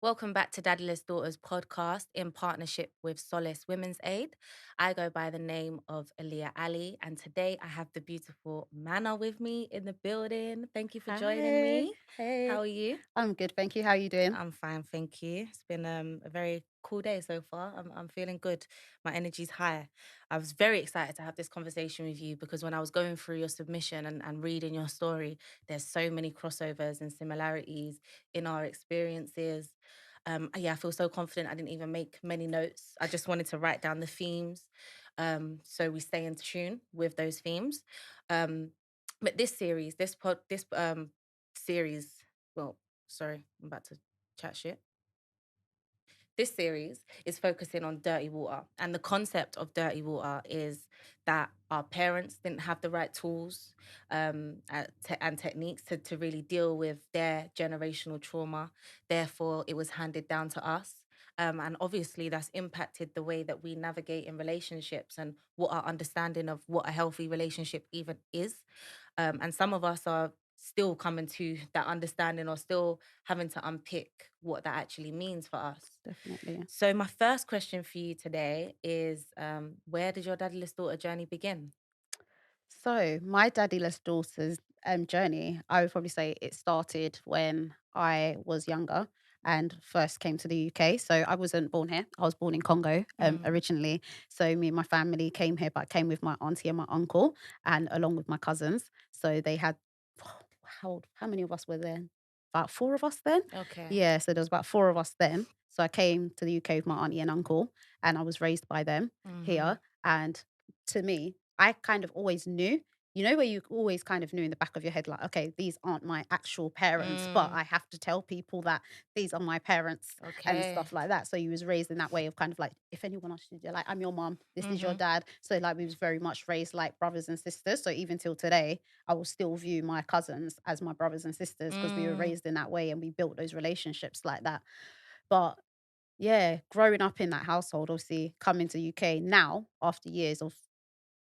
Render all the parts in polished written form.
Welcome back to Daddyless Daughters Podcast in partnership with Solace Womens Aid. I go by the name of Aliyah Ali, and today I have the beautiful Manna with me in the building. Thank you for joining Hi. me. How Hey. are you? I'm good, thank you. How are you doing? I'm fine, thank you. It's been a very cool day so far. I'm feeling good. My energy's high. I was very excited to have this conversation with you because when I was going through your submission and reading your story, there's so many crossovers and similarities in our experiences. Yeah, I feel so confident. I didn't even make many notes. I just wanted to write down the themes, so we stay in tune with those themes. Um, but this series, this series, well, sorry, I'm about to chat shit. This series is focusing on dirty water. And the concept of dirty water is that our parents didn't have the right tools and techniques to really deal with their generational trauma. Therefore, it was handed down to us. And obviously, that's impacted the way that we navigate in relationships and what our understanding of what a healthy relationship even is. And some of us are still coming to that understanding or still having to unpick what that actually means for us. Definitely. So, my first question for you today is where did your daddyless daughter journey begin? So, my daddyless daughter's journey, I would probably say it started when I was younger and first came to the UK. So, I wasn't born here. I was born in Congo Mm, originally. So, me and my family came here, but I came with my auntie and my uncle and along with my cousins. So, they had, how many of us were there? About four of us then. okay. Yeah. So, there was about four of us then. So, I came to the UK with my auntie and uncle and I was raised by them Hmm. here. And to me, I kind of always knew, where you always kind of knew in the back of your head, like, okay, these aren't my actual parents, but Mm, I have to tell people that these are my parents and okay. stuff like that. So you was raised in that way of kind of like, if anyone asks you, like, I'm your mom, this is your Mm-hmm. dad. So like we was very much raised like brothers and sisters. So even till today, I will still view my cousins as my brothers and sisters because we were Mm, raised in that way and we built those relationships like that. But yeah, growing up in that household, obviously coming to UK now after years of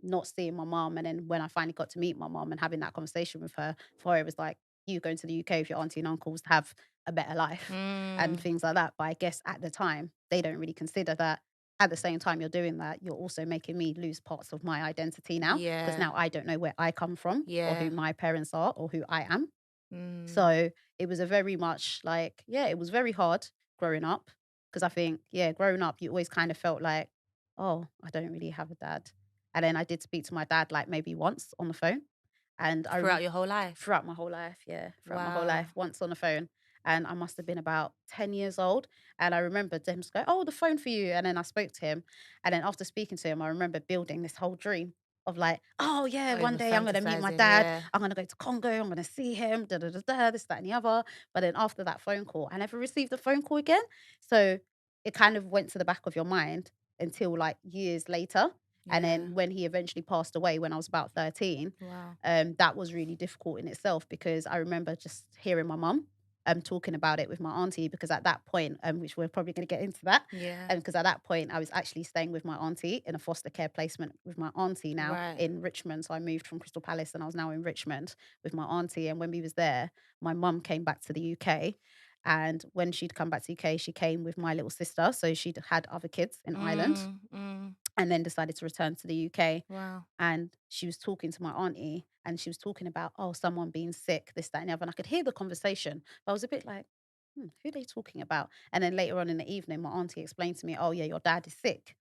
not seeing my mom, and then when I finally got to meet my mom and having that conversation with her, for her it was like, you going to the UK with your auntie and uncles to have a better life and mm, things like that. But I guess at the time, they don't really consider that. At the same time you're doing that, you're also making me lose parts of my identity now because yeah, now I don't know where I come from or who yeah. my parents are or who I am. Mm, So it was a very much like, yeah, it was very hard growing up because I think, yeah, growing up, you always kind of felt like, oh, I don't really have a dad. And then I did speak to my dad like maybe once on the phone. And throughout your whole life. throughout my whole life, yeah, throughout my whole Wow. life, once on the phone. And I must have been about 10 years old. And I remember them just go, oh, the phone for you. And then I spoke to him. And then after speaking to him, I remember building this whole dream of like, oh, yeah, one Over day I'm going to meet my fantasizing, dad. yeah. I'm going to go to Congo. I'm going to see him, da da da da, this, that, and the other. But then after that phone call, I never received a phone call again. So it kind of went to the back of your mind until like years later. And Yeah. then when he eventually passed away when I was about 13, Wow. that was really difficult in itself because I remember just hearing my mum talking about it with my auntie because at that point, which we're probably going to get into that, Yeah. because at that point I was actually staying with my auntie in a foster care placement with my auntie now Right. in Richmond. So I moved from Crystal Palace and I was now in Richmond with my auntie. And when we was there, my mum came back to the UK. And when she'd come back to UK, she came with my little sister. So she'd had other kids in Ireland Mm, mm, and then decided to return to the UK. wow. And she was talking to my auntie and she was talking about, oh, someone being sick, this, that, and the other. And I could hear the conversation, but I was a bit like, who are they talking about? And then later on in the evening, my auntie explained to me, oh, yeah, your dad is sick.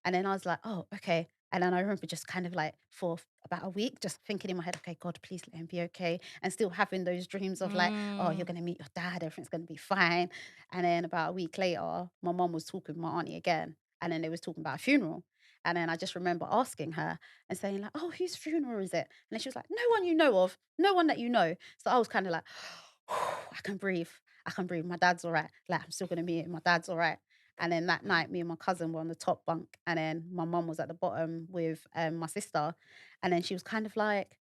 And then I was like, oh, okay. And then I remember just kind of like for about a week, just thinking in my head, okay, God, please let him be okay. And still having those dreams of like, oh, you're Mm, going to meet your dad, everything's going to be fine. And then about a week later, my mom was talking with my auntie again. And then they was talking about a funeral. And then I just remember asking her and saying like, oh, whose funeral is it? And then she was like, no one you know of, no one that you know. So I was kind of like, I can breathe. I can breathe. My dad's all right. Like I'm still going to meet him. My dad's all right. And then that night, me and my cousin were on the top bunk, and then my mum was at the bottom with my sister. And then she was kind of like,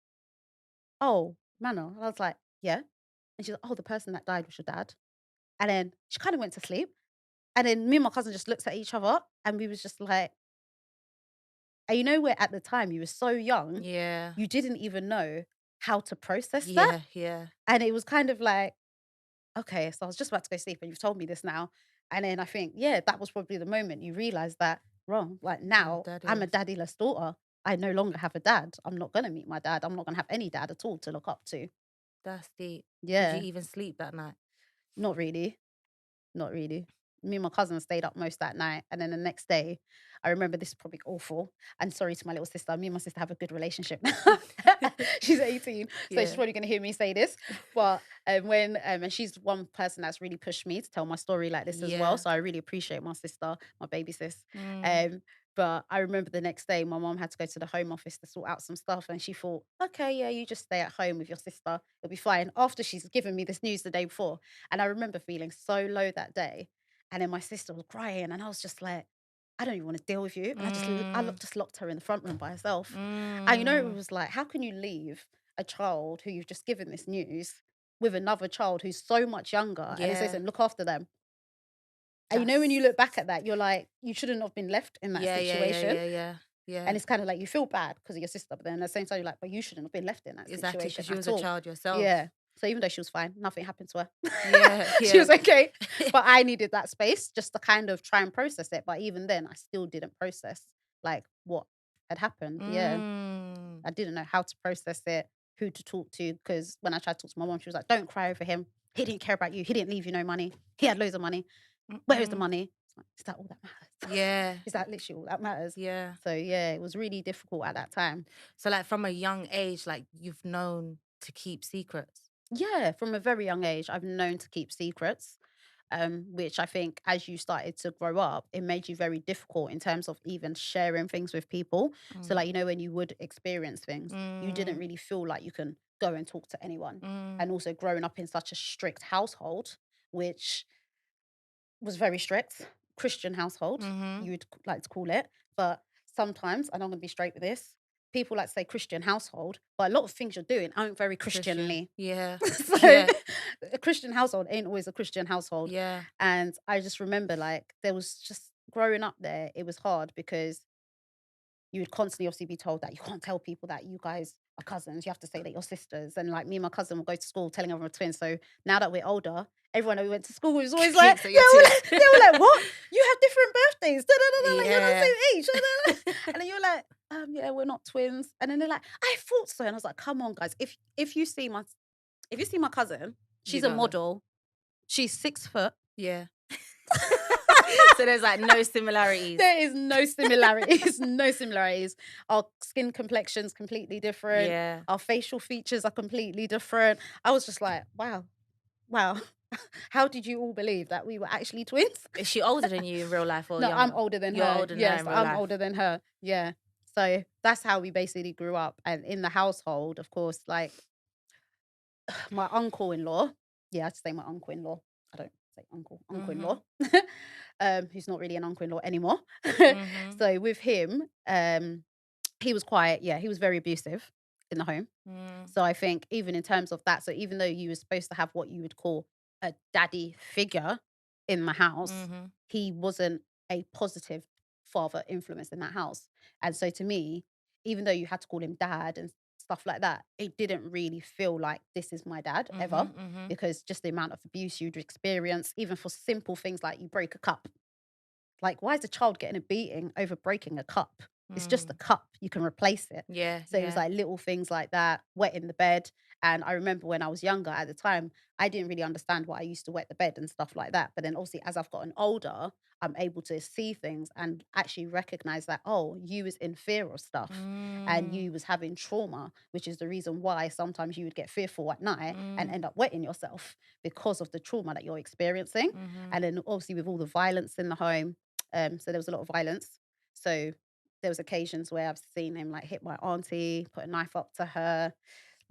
"Oh, Manor." And I was like, "Yeah." And she's like, "Oh, the person that died was your dad." And then she kind of went to sleep. And then me and my cousin just looked at each other, and we was just like, and where at the time you were so young, yeah. you didn't even know how to process that. Yeah. Yeah. And it was kind of like, okay, so I was just about to go sleep and you've told me this now. And then I think, yeah, that was probably the moment you realize that wrong. Like I'm now I'm a daddyless. daddyless daughter. I no longer have a dad. I'm not going to meet my dad. I'm not going to have any dad at all to look up to. That's deep. Did you Yeah, even sleep that night? not really. Not really. Me and my cousin stayed up most that night. And then the next day, I remember this is probably awful. And sorry to my little sister. Me and my sister have a good relationship now. She's 18. So she's Yeah. probably going to hear me say this. But and she's one person that's really pushed me to tell my story like this as well. Yeah. So I really appreciate my sister, my baby sis. Mm. Um, but I remember the next day, my mom had to go to the home office to sort out some stuff. And she thought, okay, yeah, you just stay at home with your sister. It'll be fine. After she's given me this news the day before. And I remember feeling so low that day. And then my sister was crying, and I was just like, I don't even want to deal with you. And Mm. just locked her in the front room by herself. And it Mm. was like, how can you leave a child who you've just given this news with another child who's so much younger and it's Yeah. listen, look after them. And when you That's look back at that, you're like, you shouldn't have been left in that yeah, yeah, yeah, situation. yeah, yeah. And Yeah. it's kind of like you feel bad because of your sister, but then at the same time, you're like, but you shouldn't have been left in that Exactly, situation because you was at a all. child yourself. Yeah. So even though she was fine, nothing happened to her. Yeah, She yeah. was okay. But I needed that space just to kind of try and process it. But even then, I still didn't process like what had happened. Yeah. Mm. I didn't know how to process it, who to talk to. Because when I tried to talk to my mom, she was like, don't cry over him. He didn't care about you. He didn't leave you no money. He had loads of money. Where is the Mm-mm. money? It's like, is that all that matters? Yeah, Is that literally all that matters? yeah. So yeah, it was really difficult at that time. So, like, from a young age, like, you've known to keep secrets. Yeah, from a very young age, I've known to keep secrets, which I think as you started to grow up, it made you very difficult in terms of even sharing things with people. So, Mm. like, when you would experience things, you didn't Mm. really feel like you can go and talk to anyone. Mm. And also growing up in such a strict household, which was very strict, Christian household, Mhm. you would like to call it. But sometimes, and I'm going to be straight with this, people like to say Christian household, but a lot of things you're doing aren't very Christian. Christianly. Yeah. So Yeah. a Christian household ain't always a Christian household. Yeah. And I just remember like there was just growing up there, it was hard because you would constantly obviously be told that you can't tell people that you guys are cousins. You have to say that you're sisters. And like me and my cousin will go to school telling everyone we're twins. So now that we're older, everyone that we went to school with was always like, So they you're were twins. like, they were like, what? You have different birthdays. Da, da, da, da, like you're not the Yeah. same age. Da, da, da. And then you're like, yeah, we're not twins. And then they're like, I thought so. And I was like, come on, guys. If you see my cousin, You she's a know. model. She's 6 foot. Yeah. So there's, like, no similarities. There is no similarities, no similarities. Our skin complexion's completely different. Yeah. Our facial features are completely different. I was just like, wow, wow. How did you all believe that we were actually twins? Is she older than you in real life or No, I'm younger? older than You're her. older than her Yes, in real I'm life. older than her. Yeah. So that's how we basically grew up. And in the household, of course, like my uncle-in-law, yeah, I'd say my uncle-in-law. I don't say uncle-in-law. Mhm. Who's not really an uncle-in-law anymore. Mhm. So with him, he was quite, yeah, he was very abusive in the home. Mm. So I think even in terms of that, so even though you were supposed to have what you would call a daddy figure in the house, Mhm. he wasn't a positive father influence in that house. And so to me, even though you had to call him dad and stuff like that, it didn't really feel like this is my dad ever, Mhm. Mhm. because just the amount of abuse you'd experience, even for simple things like you break a cup. Like, why is a child getting a beating over breaking a cup? It's just a Mm. cup. You can replace it. Yeah, So it was yeah. like little things like that, wetting the bed. And I remember when I was younger at the time, I didn't really understand why I used to wet the bed and stuff like that. But then obviously, as I've gotten older, I'm able to see things and actually recognize that, oh, you was in fear of stuff and Mm. you was having trauma, which is the reason why sometimes you would get fearful at night and Mm. end up wetting yourself because of the trauma that you're experiencing. Mhm. And then obviously with all the violence in the home, so there was a lot of violence. So there was occasions where I've seen him like hit my auntie, put a knife up to her,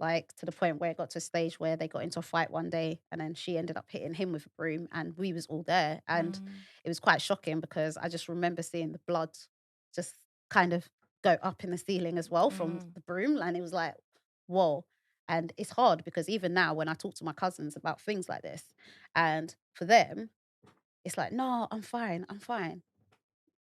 like to the point where it got to a stage where they got into a fight one day and then she ended up hitting him with a broom and we was all there. And Mm. it was quite shocking because I just remember seeing the blood just kind of go up in the ceiling as well from Mm. the broom. And it was like, whoa. And it's hard because even now when I talk to my cousins about things like this, and for them, it's like, no, I'm fine. I'm fine.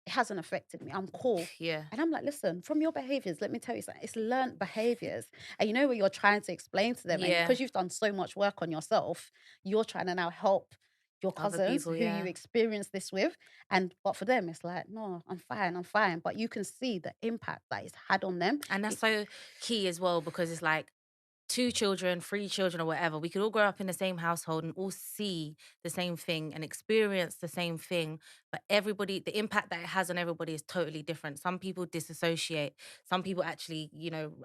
it hasn't affected me. I'm cool. Yeah. And I'm like, listen, from your behaviors, let me tell you something. It's learned behaviors. And you know what you're trying to explain to them. And Yeah. because you've done so much work on yourself, you're trying to now help your Other cousins people, who you yeah. experience this with. And but for them, it's like, no, I'm fine, I'm fine. But you can see the impact that it's had on them. And that's It, so key as well, because it's like, two children, three children, or whatever, we could all grow up in the same household and all see the same thing and experience the same thing. But everybody, the impact that it has on everybody is totally different. Some people disassociate. Some people actually,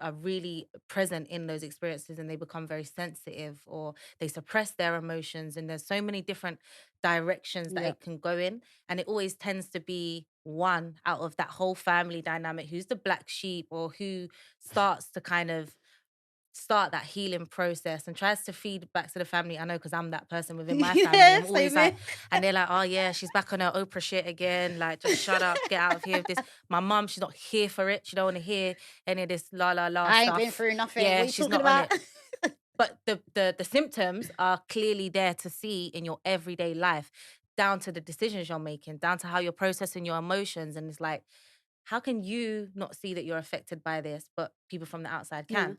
are really present in those experiences and they become very sensitive, or they suppress their emotions. And there's so many different directions that yeah. it can go in. And it always tends to be one out of that whole family dynamic who's the black sheep, or who starts to kind of start that healing process and tries to feed back to the family. I know, because I'm that person within my family. Yeah, I'm always same like, here. and they're like, oh yeah, she's back on her Oprah shit again. Like, just shut up, get out of here with this. My mum, she's not here for it. She don't want to hear any of this la la la I ain't been stuff. through nothing. What Yeah, are you she's talking not on about? it. But the symptoms are clearly there to see in your everyday life, down to the decisions you're making, down to how you're processing your emotions. And it's like, how can you not see that you're affected by this, but people from the outside Yeah, can?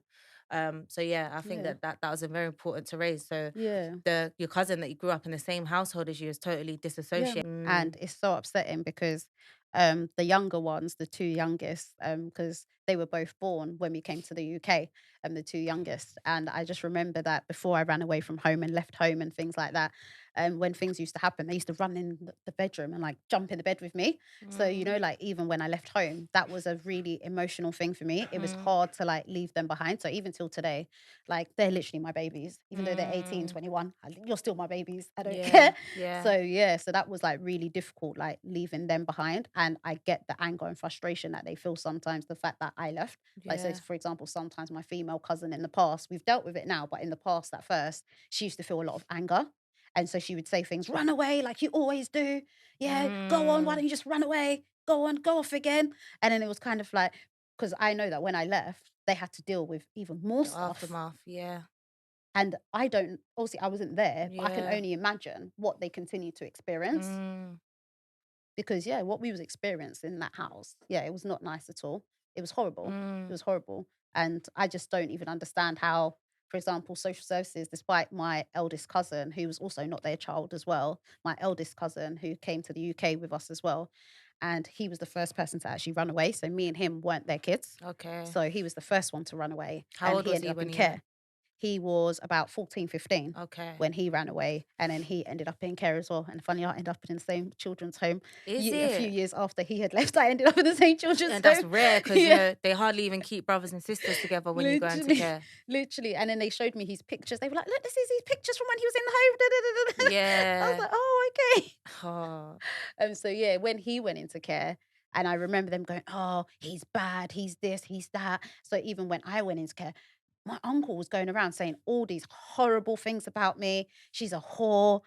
So yeah, I think yeah, that was a very important to raise. So yeah. your cousin that you grew up in the same household as you is totally Yeah, disassociated. and it's so upsetting because the younger ones, the two youngest, because they were both born when we came to the UK, the two youngest, and I just remember that before I ran away from home and left home and things like that, when things used to happen, they used to run in the bedroom and like jump in the bed with me. So Mm, like even when I left home, that was a really emotional thing for me. It was mm, hard to like leave them behind. So even till today, like they're literally my babies, even though they're 18, mm, 21. You're still my babies. I don't yeah, care. yeah, So yeah, so that was like really difficult, like leaving them behind. And I get the anger and frustration that they feel sometimes, the fact that I left. Like, so yeah, for example, sometimes my female cousin in the past, we've dealt with it now, but in the past at first, she used to feel a lot of anger. And so she would say things, run away like you always do. Yeah, go on, why mm, don't you just run away? Go on, go off again. And then it was kind of like, because I know that when I left, they had to deal with even more the stuff. aftermath, yeah, And I don't, obviously, I wasn't there, but I can yeah, only imagine what they continue to experience mm, because yeah, what we was experiencing in that house, yeah, it was not nice at all. It was horrible. It mm, was horrible. And I just don't even understand how, for example, social services, despite my eldest cousin, who was also not their child as well, my eldest cousin who came to the UK with us as well, and he was the first person to actually run away. So me and him weren't their kids. okay. So he was the first one to run away How and old he was ended he up when in he went? care. He was about 14, 15 Okay. when he ran away, and then he ended up in care as well. And funny, I ended up in the same children's home. Is A few it? years after he had left, I ended up in the same children's And that's home. rare, because Yeah, they hardly even keep brothers and sisters together when you go into literally, care. literally. And then they showed me his pictures. They were like, "Look, this is his pictures from when he was in the home." Da, da, da, da, da. I was Yeah. like, "Oh, okay." Oh, So yeah, when he went into care, and I remember them going, "Oh, he's bad. He's this. He's that." So even when I went into care, my uncle was going around saying all these horrible things about me. She's a whore.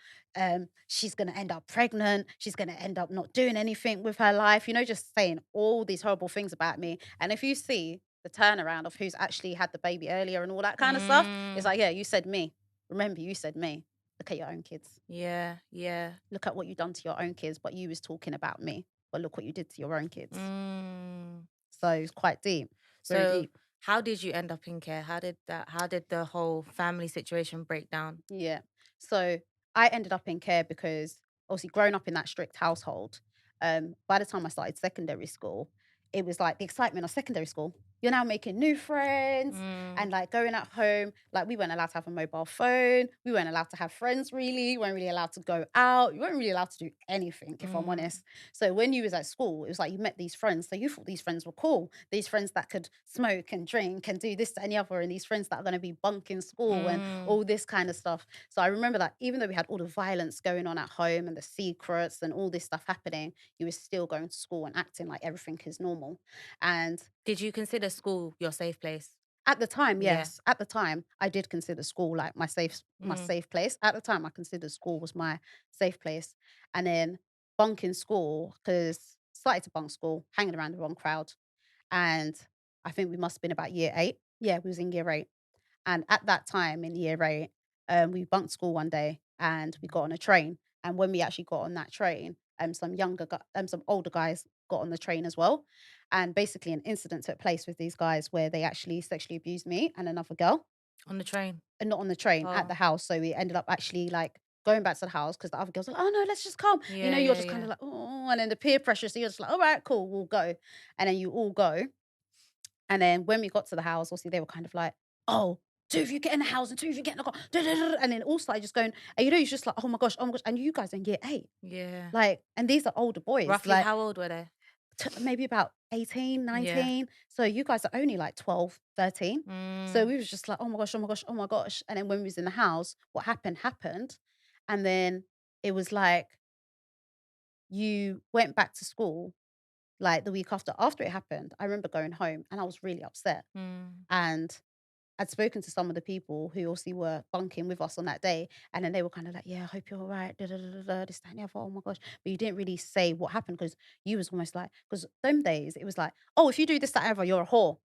She's going to end up pregnant. She's going to end up not doing anything with her life. Just saying all these horrible things about me. And if you see the turnaround of who's actually had the baby earlier and all that kind of stuff, it's mm, like, yeah, you said me. Remember, you said me. Look at your own kids. yeah, yeah. Look at what you've done to your own kids, but you was talking about me. But look what you did to your own kids. Mm. So it's quite deep, very So, deep. how did you end up in care? How did the whole family situation break down? Yeah. So I ended up in care because obviously growing up in that strict household, by the time I started secondary school, it was like the excitement of secondary school. You're now making new friends Mm, and like going at home. Like we weren't allowed to have a mobile phone. We weren't allowed to have friends really. We weren't really allowed to go out. You weren't really allowed to do anything, if I'm mm, honest. So when you was at school, it was like you met these friends. So you thought these friends were cool. These friends that could smoke and drink and do this to any other, and these friends that are going to be bunking school and mm, all this kind of stuff. So I remember that even though we had all the violence going on at home and the secrets and all this stuff happening, you were still going to school and acting like everything is normal. And Did you consider school your safe place? at the time, Yeah. yes, at the time, I did consider school like my Mm, safe place. At the time, I considered school was my safe place. And then bunking school, because started to bunk school, hanging around the wrong crowd. And I think we must have been about year 8. Yeah, we was in year 8. And at that time in year 8, we bunked school one day and we got on a train. And when we actually got on that train, some older guys got on the train as well. And basically, an incident took place with these guys where they actually sexually abused me and another girl, On the train. and not on the train, at the Oh, house. So we ended up actually like going back to the house because the other girls were like, oh no, let's just come. You know, yeah, you're yeah, just kind yeah. of like, oh, and then the peer pressure. So you're just like, all right, cool, we'll go. And then you all go. And then when we got to the house, obviously they were kind of like, oh, two of you get in the house and two of you get in the car. Da, da, da, da. And then all started just going, and you know, it's just like, oh my gosh, oh my gosh. And you guys are in year 8. Yeah. Like, and these are older boys, Roughly like how old were they? maybe about 18, Yeah. 19. So you guys are only like 12, 13. So Mm, we was just like, oh my gosh, oh my gosh, oh my gosh. And then when we was in the house, what happened happened. And then it was like you went back to school like the week after it happened. I remember going home and I was really upset. mm, And I'd spoken to some of the people who also were bunking with us on that day, and then they were kind of like, "Yeah, I hope you're all right." Da, da, da, da, da, this, that, and the other. Oh my gosh! But you didn't really say what happened because you was almost like, because them days it was like, "Oh, if you do this, that, and the other, you're a whore."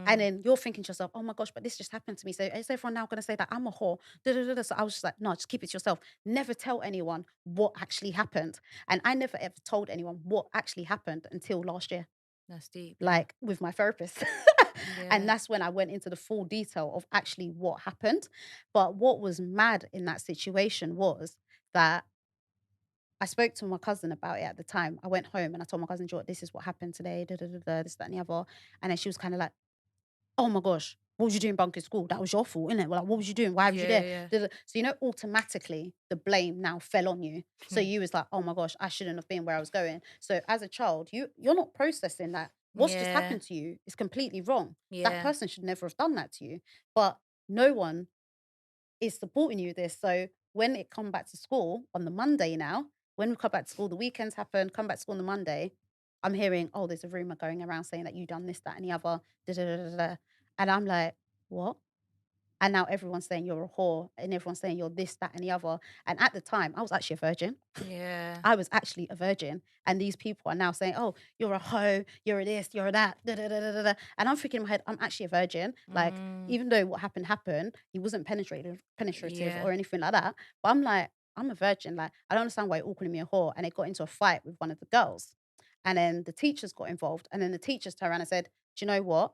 And mm. then you're thinking to yourself, "Oh my gosh, but this just happened to me. So is everyone now going to say that I'm a whore?" Da, da, da, da. So I was just like, "No, just keep it to yourself. Never tell anyone what actually happened." And I never ever told anyone what actually happened until last year, That's deep, yeah. like with my therapist. And Yeah. that's when I went into the full detail of actually what happened. But what was mad in that situation was that I spoke to my cousin about it at the time. I went home and I told my cousin, "George, this is what happened today, da, da, da, da, this, that, and the other." And then she was kind of like, "Oh my gosh, what was you doing bunk in school? That was your fault, innit? Well, like, what was you doing? Why was you Yeah, there?" yeah. Da, da. So, automatically the blame now fell on you. So you was like, "Oh my gosh, I shouldn't have been where I was going." So as a child, you're not processing that. What's just Yeah, happened to you is completely wrong. That yeah. person should never have done that to you. But no one is supporting you with this. So when it come back to school on the Monday now, when we come back to school, the weekends happen, come back to school on the Monday, I'm hearing, oh, there's a rumor going around saying that you done this, that, and the other. Da, da, da, da, da. And I'm like, what? And now everyone's saying you're a whore and everyone's saying you're this, that, and the other. And at the time, I was actually a virgin. Yeah. I was actually a virgin. And these people are now saying, oh, you're a hoe, you're a this, you're a that. Da, da, da, da, da, da. And I'm thinking in my head, I'm actually a virgin. Like, Mm, even though what happened, he wasn't penetrative yeah. or anything like that. But I'm like, I'm a virgin. Like, I don't understand why you're all calling me a whore. And it got into a fight with one of the girls. And then the teachers got involved. And then the teachers turned around and said, do you know what?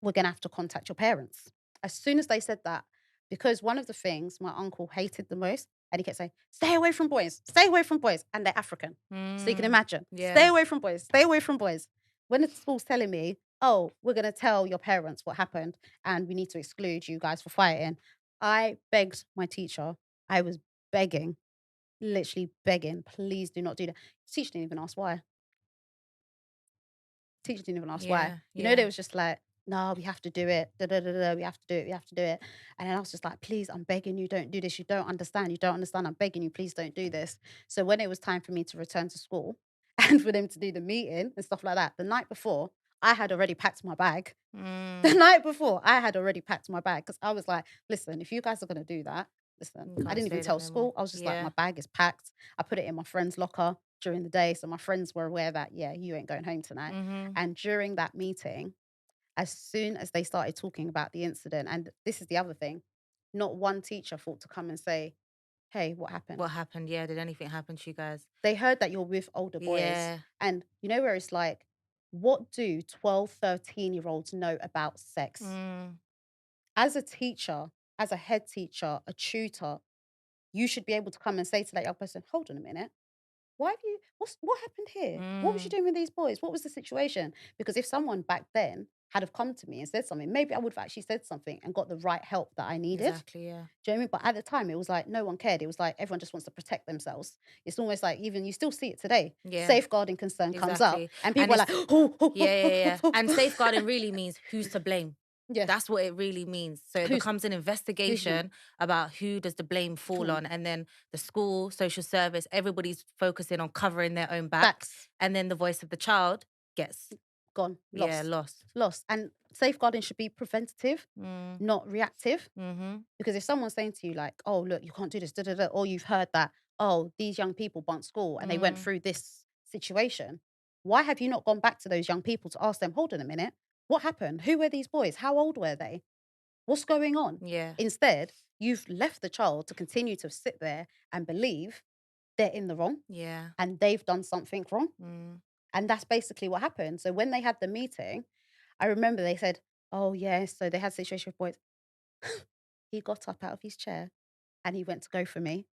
We're going to have to contact your parents. As soon as they said that, because one of the things my uncle hated the most, and he kept saying, stay away from boys, stay away from boys. And they're African. So you can Mm, imagine, stay yeah. away from boys, stay away from boys. When the school's telling me, oh, we're going to tell your parents what happened and we need to exclude you guys for fighting, I begged my teacher. I was begging, literally begging, please do not do that. The teacher didn't even ask why. Teacher didn't even ask why. Yeah, They yeah. was just like, no, we have to do it. Da, da, da, da, we have to do it. We have to do it. And then I was just like, please, I'm begging you, don't do this. You don't understand. You don't understand. I'm begging you, please don't do this. So when it was time for me to return to school and for them to do the meeting and stuff like that, the night before, I had already packed my bag. The Mm, night before, I had already packed my bag because I was like, listen, if you guys are going to do that, listen, you I can't didn't even stay there tell no more. school. I was just like, my Yeah. bag is packed. I put it in my friend's locker during the day. So my friends were aware that, yeah, you ain't going home tonight. Mhm. And during that meeting, as soon as they started talking about the incident, and this is the other thing, not one teacher thought to come and say, hey, what happened? What happened? Yeah, did anything happen to you guys? They heard that you're with older boys. Yeah. And you know where it's like, what do 12, 13-year-olds know about sex? Mm, As a teacher, as a head teacher, a tutor, you should be able to come and say to that young person, hold on a minute. Why have you what happened here? What was you mm. doing with these boys? What was the situation? Because if someone back then had have come to me and said something, maybe I would have actually said something and got the right help that I needed. Exactly, yeah. Do you know what I mean? But at the time, it was like no one cared. It was like everyone just wants to protect themselves. It's almost like even you still see it today. Yeah, Safeguarding concern comes up, exactly. and And people are like, it's oh, oh, yeah, oh, yeah, oh, yeah, oh, yeah. oh, And oh." safeguarding really means who's to blame. Yeah, That's what it really means. So it who's becomes an who's who? investigation about who does the blame fall Mm, on. And then the school, social service, everybody's focusing on covering their own back. facts. And then the voice of the child gets, Gone, yeah, lost, lost. lost. And safeguarding should be preventative, Mm, not reactive. mm-hmm. Because if someone's saying to you, like, oh, look, you can't do this, da, da, da, or you've heard that, oh, these young people bunked school and they went Mm, through this situation, why have you not gone back to those young people to ask them, hold on a minute, what happened? Who were these boys? How old were they? What's going on? yeah, Instead, you've left the child to continue to sit there and believe they're in the wrong yeah. and they've done something wrong. Mm. And that's basically what happened. So when they had the meeting, I remember they said, oh, yeah, so they had a situation with boys. He got up out of his chair and he went to go for me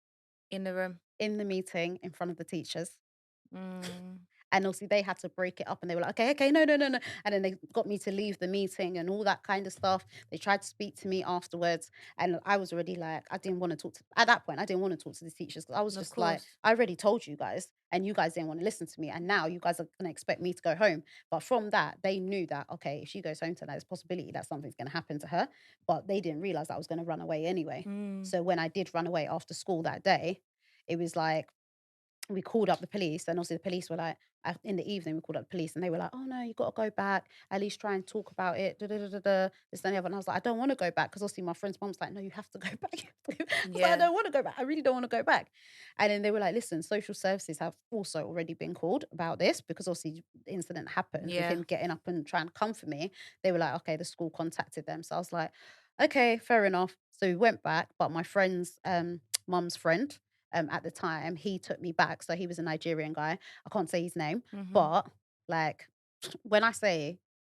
In the room. in the meeting in front of the teachers. Mm. And obviously they had to break it up and they were like, okay, okay, no, no, no, no. And then they got me to leave the meeting and all that kind of stuff. They tried to speak to me afterwards. And I was already like, I didn't want to talk to, at that point, I didn't want to talk to the teachers because I was Of just like, course. I already told you guys and you guys didn't want to listen to me. And now you guys are going to expect me to go home. But from that, they knew that, okay, if she goes home tonight, there's a possibility that something's going to happen to her. But they didn't realize that I was going to run away anyway. Mm. So when I did run away after school that day, it was like, we called up the police and obviously the police were like in the evening we called up the police and they were like, oh no, you got to go back, at least try and talk about it, da, da, da, da, da, this and the other. And I was like, I don't want to go back because obviously my friend's mom's like, no, you have to go back. You have to go. I was like, I Yeah. don't want to go back, I really don't want to go back. And then they were like, listen, social services have also already been called about this because obviously the incident happened with Yeah. him getting up and trying to come for me. They were like, okay, the school contacted them. So I was like, okay, fair enough. So we went back, but my friend's mum's friend at the time, he took me back. So he was a Nigerian guy. I can't say his name, Mm-hmm. but like when I say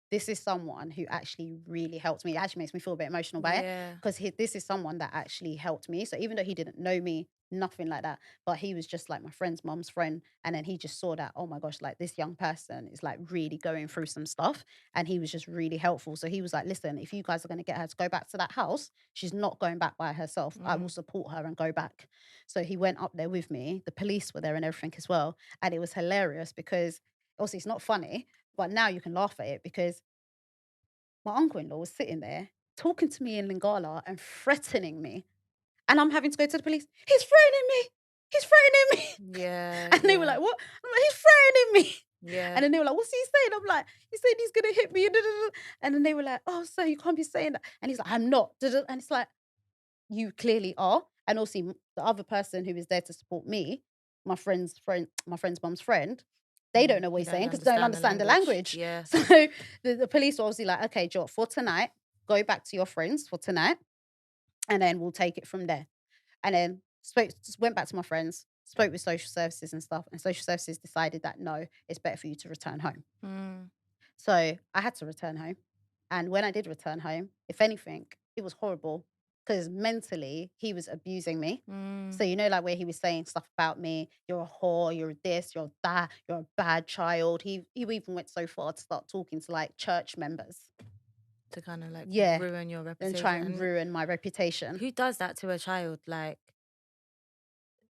this is someone who actually really helped me, it actually makes me feel a bit emotional by it Yeah. because this is someone that actually helped me. So even though he didn't know me, nothing like that, but he was just like my friend's mom's friend. And then he just saw that, oh my gosh, like this young person is like really going through some stuff. And he was just really helpful. So he was like, listen, if you guys are going to get her to go back to that house, she's not going back by herself. I will Mm. support her and go back. So he went up there with me. The police were there and everything as well. And it was hilarious because obviously it's not funny, but now you can laugh at it because my uncle-in-law was sitting there talking to me in Lingala and threatening me. And I'm having to go to the police. He's threatening me. He's threatening me. Yeah. And they were Yeah. like, what? I'm like, he's threatening me. Yeah. And then they were like, what's he saying? I'm like, he said he's going to hit me. And then they were like, oh, sir, you can't be saying that. And he's like, I'm not. And it's like, you clearly are. And also the other person who is there to support me, my friend's mum's friend, they don't Mm. know what You he's don't saying because they don't understand the understand the language. language. Yeah. So the police were obviously like, okay, Joe, for tonight, go back to your friends for tonight, and then we'll take it from there. And then went back to my friends, spoke with social services and stuff, and social services decided that no, it's better for you to return home. Mm. So I had to return home. And when I did return home, if anything, it was horrible because mentally he was abusing me. So, Mm. you know, like where he was saying stuff about me, you're a whore, you're this, you're that, you're a bad child. He even went so far to start talking to like church members. To kind of like Yeah. ruin your And try reputation. and And ruin my reputation. who does that to a child? Like,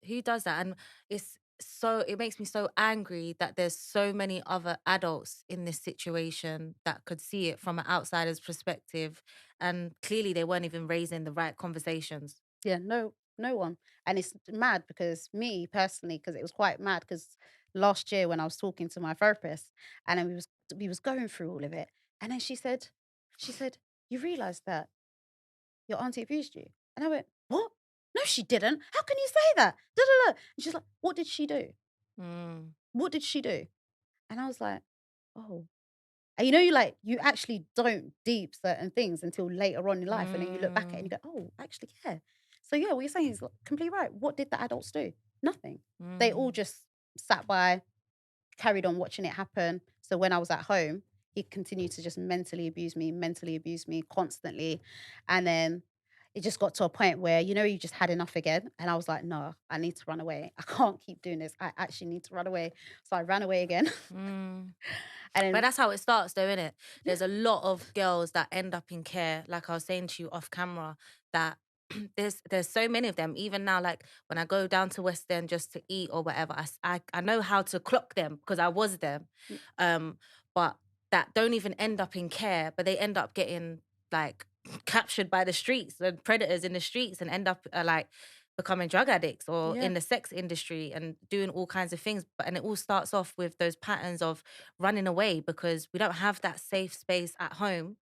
who does that? And it makes me so angry that there's so many other adults in this situation that could see it from an outsider's perspective. And clearly they weren't even raising the right conversations. Yeah, no one. And it's mad because me personally, because it was quite mad because last year when I was talking to my therapist and then we was going through all of it. And then she said, you realize that your auntie abused you? And I went, what? No, she didn't. How can you say that? Da, da, da. And she's like, what did she do? Mm. What did she do? And I was like, oh. And you know, you actually don't deep certain things until later on in life. And then you look back at it and you Mm. go, oh, actually, yeah. So yeah, what you're saying is completely right. What did the adults do? Nothing. They all Mm. just sat by, carried on watching it happen. So when I was at home, he continued to just mentally abuse me constantly. And then it just got to a point where, you know, you just had enough again. And I was like, no, I need to run away. I can't keep doing this. I actually need to run away. So I ran away again. Mm. And But then, that's how it starts, though, isn't it? yeah, There's a lot of girls that end up in care, like I was saying to you off camera, that there's so many of them. Even now, like when I go down to West End just to eat or whatever, I know how to clock them because I was them. mm, But that don't even end up in care, but they end up getting like captured by the streets and predators in the streets and end up like becoming drug addicts or yeah, in the sex industry and doing all kinds of things. And it all starts off with those patterns of running away because we don't have that safe space at home.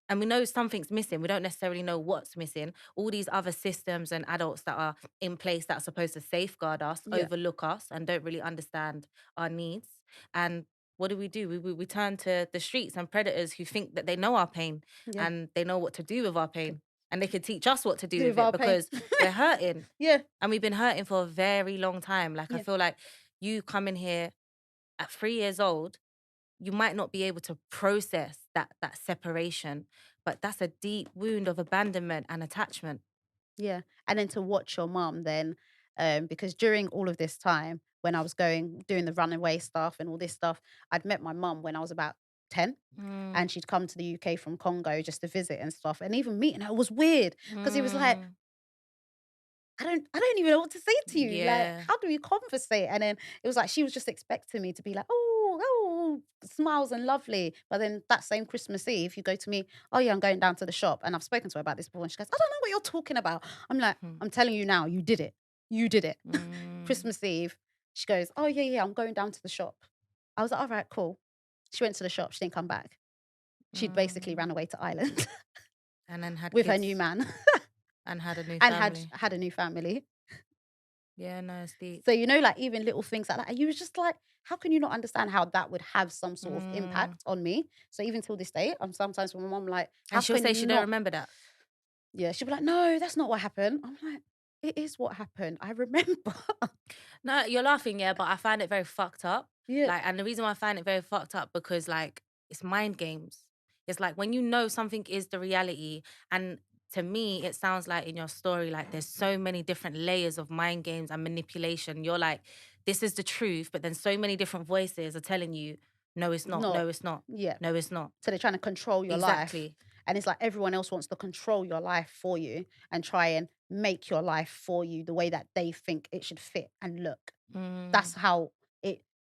And we know something's missing. We don't necessarily know what's missing. All these other systems and adults that are in place that are supposed to safeguard us, yeah, overlook us, and don't really understand our needs. And what do? We turn to the streets and predators who think that they know our pain yeah. and they know what to do with our pain. And they could teach us what to do Do with with it our pain. because we're hurting. Yeah, And we've been hurting for a very long time. Like, I yeah, feel like you come in here at 3 years old, you might not be able to process that separation, but that's a deep wound of abandonment and attachment. Yeah. And then to watch your mum then, because during all of this time, when I was doing the runaway stuff and all this stuff, I'd met my mum when I was about 10. Mm, And she'd come to the UK from Congo just to visit and stuff. And even meeting her was weird because it was like, mm, I don't even know what to say to you. Like, yeah. how do we conversate? And then it was like she was just expecting me to be like, oh, smiles and lovely. But then that same Christmas Eve, you go to me, oh yeah, I'm going down to the shop. And I've spoken to her about this before. And she goes, I don't know what you're talking about. I'm like, Hmm, I'm telling you now, you did it. You did it. mm, Christmas Eve. She goes, oh yeah, I'm going down to the shop. I was like, all right, cool. She went to the shop. She didn't come back. She'd basically ran mm. away to Ireland And then had with her new kids man and had a new and had family. had a new family. Yeah, no, it's deep. So, like even little things like that, and you was just like, how can you not understand how that would have some sort of Mm. impact on me? So even till this day, I'm sometimes with my mom like, how And she'll can say you she don't not? remember that. Yeah, she'll be like, no, that's not what happened. I'm like, it is what happened. I remember. No, you're laughing, yeah, but I find it very fucked up. Yeah, Like, and the reason why I find it very fucked up because like it's mind games. It's like when you know something is the reality, and to me, it sounds like in your story, like there's so many different layers of mind games and manipulation. You're like, this is the truth, but then so many different voices are telling you, no, it's not, not. no, it's not, Yeah. no, it's not. So they're trying to control your life. Exactly. And it's like everyone else wants to control your life for you and try and make your life for you the way that they think it should fit and look. Mm, That's how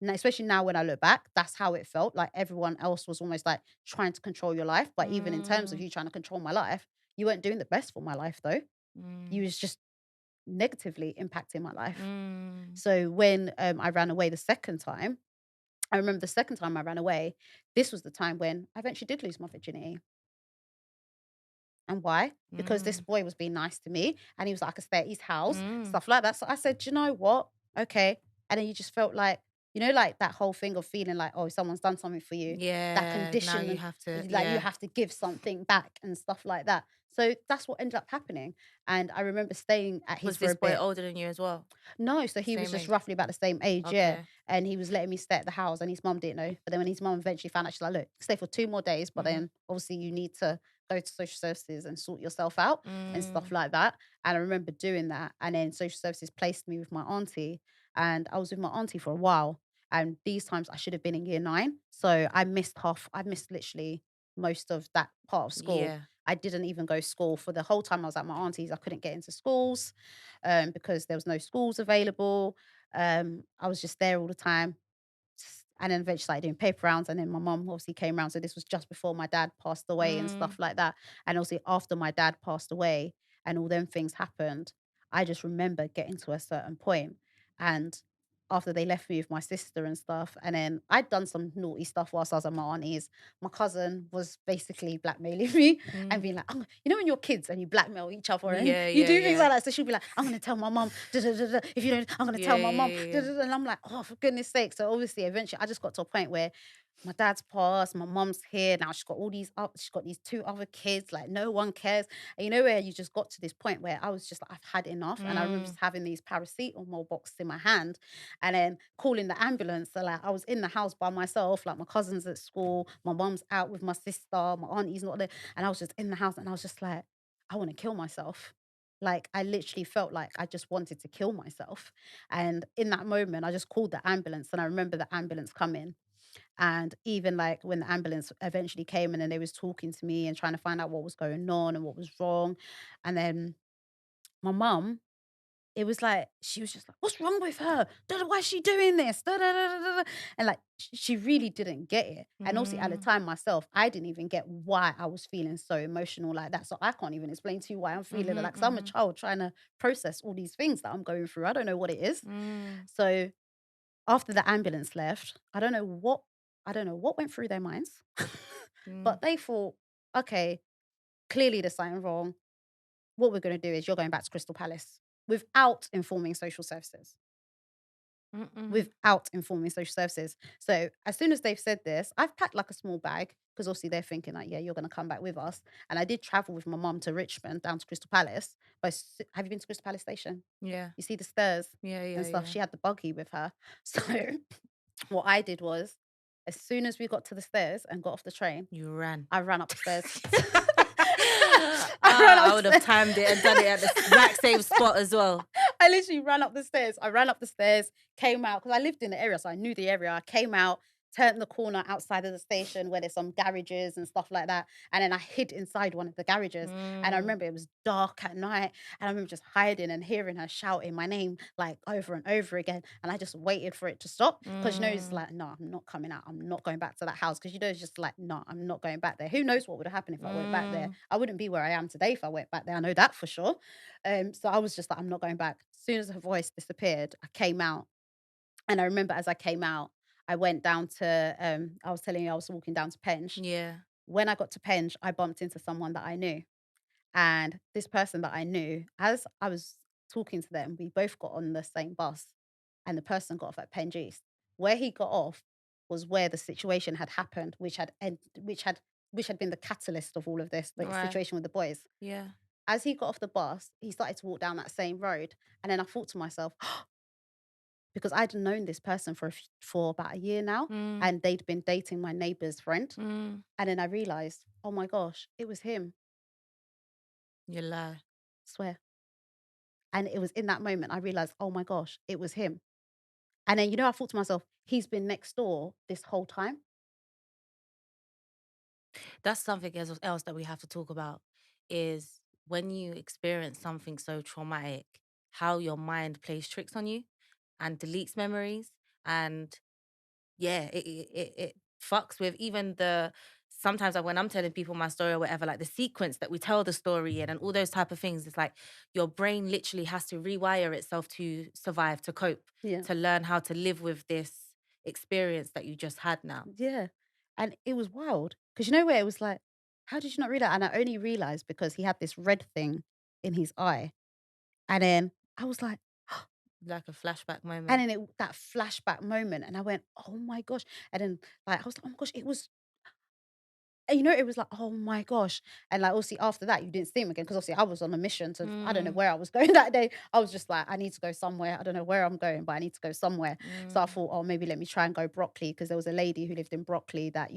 especially now when I look back, that's how it felt. Like everyone else was almost like trying to control your life. But even in terms of mm, you trying to control my life, you weren't doing the best for my life though. You mm, was just negatively impacting my life. mm, So when I ran away the second time, I remember the second time I ran away, this was the time when I eventually did lose my virginity. And why? Because this mm, boy was being nice to me and he was like, I could stay at his house, mm. stuff like that. So I said, "Do you know what? Okay." And then you just felt like, like that whole thing of feeling like, oh, someone's done something for you, that Yeah, now condition, you and have to, like you yeah. have to give something back and stuff like that. So that's what ended up happening. And I remember staying at his Was for this a boy bit. older than you as well? No, so he was Same just age? roughly about the same age, yeah. Okay. And he was letting me stay at the house, and his mum didn't know. But then when his mum eventually found out, she's like, "Look, stay for 2 more days, but Mhm. then obviously you need to go to social services and sort yourself out and stuff Mm, like that." And I remember doing that, and then social services placed me with my auntie, and I was with my auntie for a while. And these times I should have been in year 9, so I missed literally most of that part of school. yeah. I didn't even go to school for the whole time I was at my auntie's. I couldn't get into schools because there was no schools available. I was just there all the time. And then eventually started doing paper rounds. And then my mum obviously came around. So this was just before my dad passed away and stuff Mm, like that. And obviously after my dad passed away and all them things happened, I just remember getting to a certain point. And after they left me with my sister and stuff, and then I'd done some naughty stuff whilst I was at my auntie's. My cousin was basically blackmailing me and mm. being like, when you're kids and you blackmail each other and Yeah, you yeah, do things yeah. like that. So she'll be like, I'm going to tell my mom, if you don't, I'm going to Yeah, tell my yeah, mom. yeah, yeah. And I'm like, oh, for goodness sake. So obviously, eventually, I just got to a point where my dad's passed, my mom's here now. She's got these 2 other kids. Like no one cares. And you know where you just got to this point where I was just like, I've had enough. And I remember Mm, just having these paracetamol boxes in my hand, and then calling the ambulance. So like I was in the house by myself. Like my cousins at school, my mom's out with my sister, my auntie's not there, and I was just in the house, and I was just like, I want to kill myself. Like I literally felt like I just wanted to kill myself. And in that moment, I just called the ambulance, and I remember the ambulance coming. And even like when the ambulance eventually came, and then they was talking to me and trying to find out what was going on and what was wrong. And then my mum, it was like she was just like, "What's wrong with her? Why is she doing this?" And like she really didn't get it. And also at the mm, time myself, I didn't even get why I was feeling so emotional like that. So I can't even explain to you why I'm feeling mhm, like, because I'm a mhm, child trying to process all these things that I'm going through. I don't know what it is. mm, So after the ambulance left, I don't know what went through their minds, mm, but they thought, okay, clearly there's something wrong. What we're going to do is you're going back to Crystal Palace without informing social services. mm-mm, Without informing social services. So as soon as they've said this, I've packed like a small bag because obviously they're thinking like, yeah, you're going to come back with us. And I did travel with my mum to Richmond down to Crystal Palace. But have you been to Crystal Palace Station? yeah, You see the stairs yeah, and yeah, stuff. yeah. She had the buggy with her. So What I did was, as soon as we got to the stairs and got off the train, You ran. I ran up the stairs. I ran Ah, I would have upstairs. timed it and done it at the exact same spot as well. I literally ran up the stairs. I ran up the stairs, came out because I lived in the area, so I knew the area. I came out, turned the corner outside of the station where there's some garages and stuff like that. And then I hid inside one of the garages. And I Mm, remember it was dark at night. And I remember just hiding and hearing her shouting my name like over and over again. And I just waited for it to stop because, it's mm, like, no, I'm not coming out. I'm not going back to that house because, it's just like, no, I'm not going back there. Who knows what would have happened if I went back there? mm. I wouldn't be where I am today if I went back there. I know that for sure. So I was just like, I'm not going back. As soon as her voice disappeared, I came out. And I remember as I came out, I went down to, I was telling you I was walking down to Penge. Yeah. When I got to Penge, I bumped into someone that I knew. And this person that I knew, as I was talking to them, we both got on the same bus. And the person got off at Penge East. Where he got off was where the situation had happened, which had been the catalyst of all of this, the Right. situation with the boys. Yeah. As he got off the bus, he started to walk down that same road. And then I thought to myself, because I'd known this person for about a year now, Mm, and they'd been dating my neighbor's friend. mm. And then I realized, oh my gosh, it was him. You lie. Swear. And it was in that moment I realized, oh my gosh, it was him. And then, I thought to myself, he's been next door this whole time. That's something else that we have to talk about is when you experience something so traumatic, how your mind plays tricks on you and deletes memories. And yeah, it fucks with even the sometimes when I'm telling people my story or whatever, like the sequence that we tell the story in and all those type of things, it's like your brain literally has to rewire itself to survive, to cope, Yeah. to learn how to live with this experience that you just had now. Yeah. And it was wild. Because where it was like, how did you not realize? And I only realized because he had this red thing in his eye. And then I was like, Like a flashback and moment. then that flashback moment, and I went, "Oh my gosh!" And then like I was like, "Oh my gosh!" It was, and it was like, "Oh my gosh!" And like obviously after that, you didn't see him again because obviously I was on a mission to, I don't know Mm, where I was going that day. I was just like, I need to go somewhere. I don't know where I'm going, but I need to go somewhere. So I mm. thought, oh, maybe let me try and go Broccoli because there was a lady who lived in Broccoli that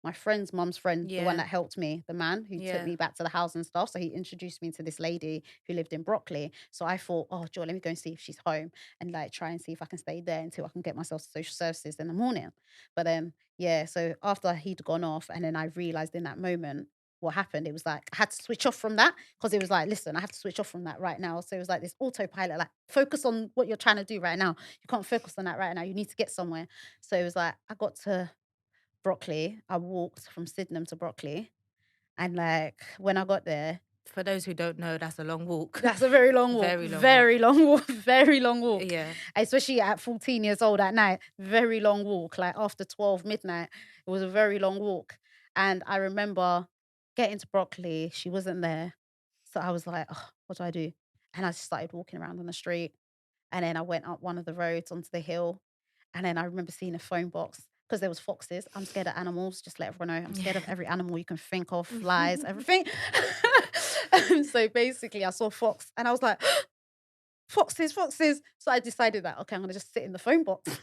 my friend's mum's friend, the one Yeah, that helped me, the man who took yeah. me back to the house and stuff. So he introduced me to this lady who lived in Broccoli. So I thought, oh, Joy, let me go and see if she's home and like try and see if I can stay there until I can get myself to social services in the morning. But then, yeah, so after he'd gone off and then I realized in that moment what happened, it was like I had to switch off from that because it was like, listen, I have to switch off from that right now. So it was like this autopilot, like focus on what you're trying to do right now. You can't focus on that right now. You need to get somewhere. So it was like I got to Broccoli. I walked from Sydenham to Broccoli, and like when I got there, For those who don't know, that's a long walk. that's a very long walk, Very long walk. very long walk, very long walk. Yeah. Especially at 14 years old at night, very long walk. Like after 12 midnight, it was a very long walk. And I remember getting to Broccoli, she wasn't there. So I was like, oh, what do I do? And I just started walking around on the street. And then I went up one of the roads onto the hill. And then I remember seeing a phone box because there was foxes. I'm scared of animals. Just let everyone know. I'm scared of every animal you can think of, flies, everything. So basically, I saw fox and I was like, foxes, foxes. So I decided that, okay, I'm going to just sit in the phone box.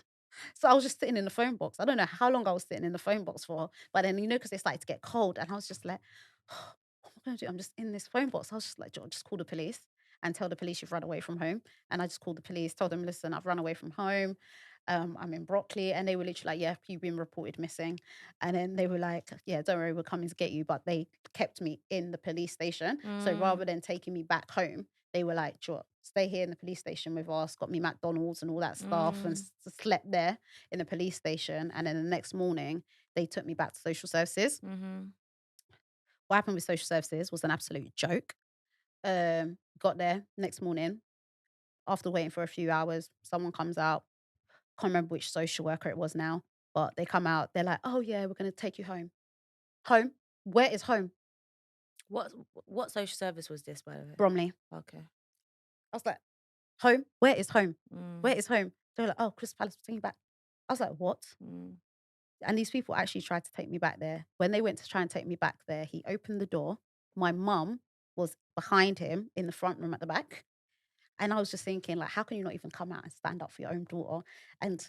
So I was just sitting in the phone box. I don't know how long I was sitting in the phone box for, but then, because it started to get cold and I was just like, what am I going to do? I'm just in this phone box. I was just like, "Jo, just call the police and tell the police you've run away from home." And I just called the police, told them, listen, I've run away from home. I'm in Broccoli. And they were literally like, yeah, you've been reported missing. And then they were like, yeah, don't worry, we're coming to get you. But they kept me in the police station. So rather Mm, than taking me back home, they were like, sure, stay here in the police station with us, got me McDonald's and all that stuff, and mm. slept there in the police station. And then the next morning, they took me back to social services. Mhm. What happened with social services was an absolute joke. Got there next morning after waiting for a few hours. Someone comes out. Can't remember which social worker it was now, but they come out. They're like, "Oh yeah, we're gonna take you home." Home? Where is home? What what social service was this, by the way? Bromley. Okay. I was like, "Home? Where is home? Where Mm, is home?" They're like, "Oh, Crystal Palace, we'll take you back." I was like, "What?" mm. And these people actually tried to take me back there. When they went to try and take me back there, he opened the door. My mum was behind him in the front room at the back. And I was just thinking, like, how can you not even come out and stand up for your own daughter? And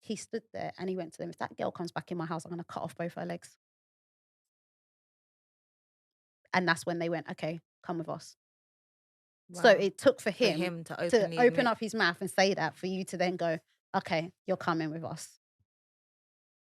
he stood there and he went to them, if that girl comes back in my house, I'm going to cut off both her legs. And that's when they went, okay, come with us. So Wow. it took for For him him to to openly open admit. up his mouth and say that, for you to then go, okay, you're coming with us.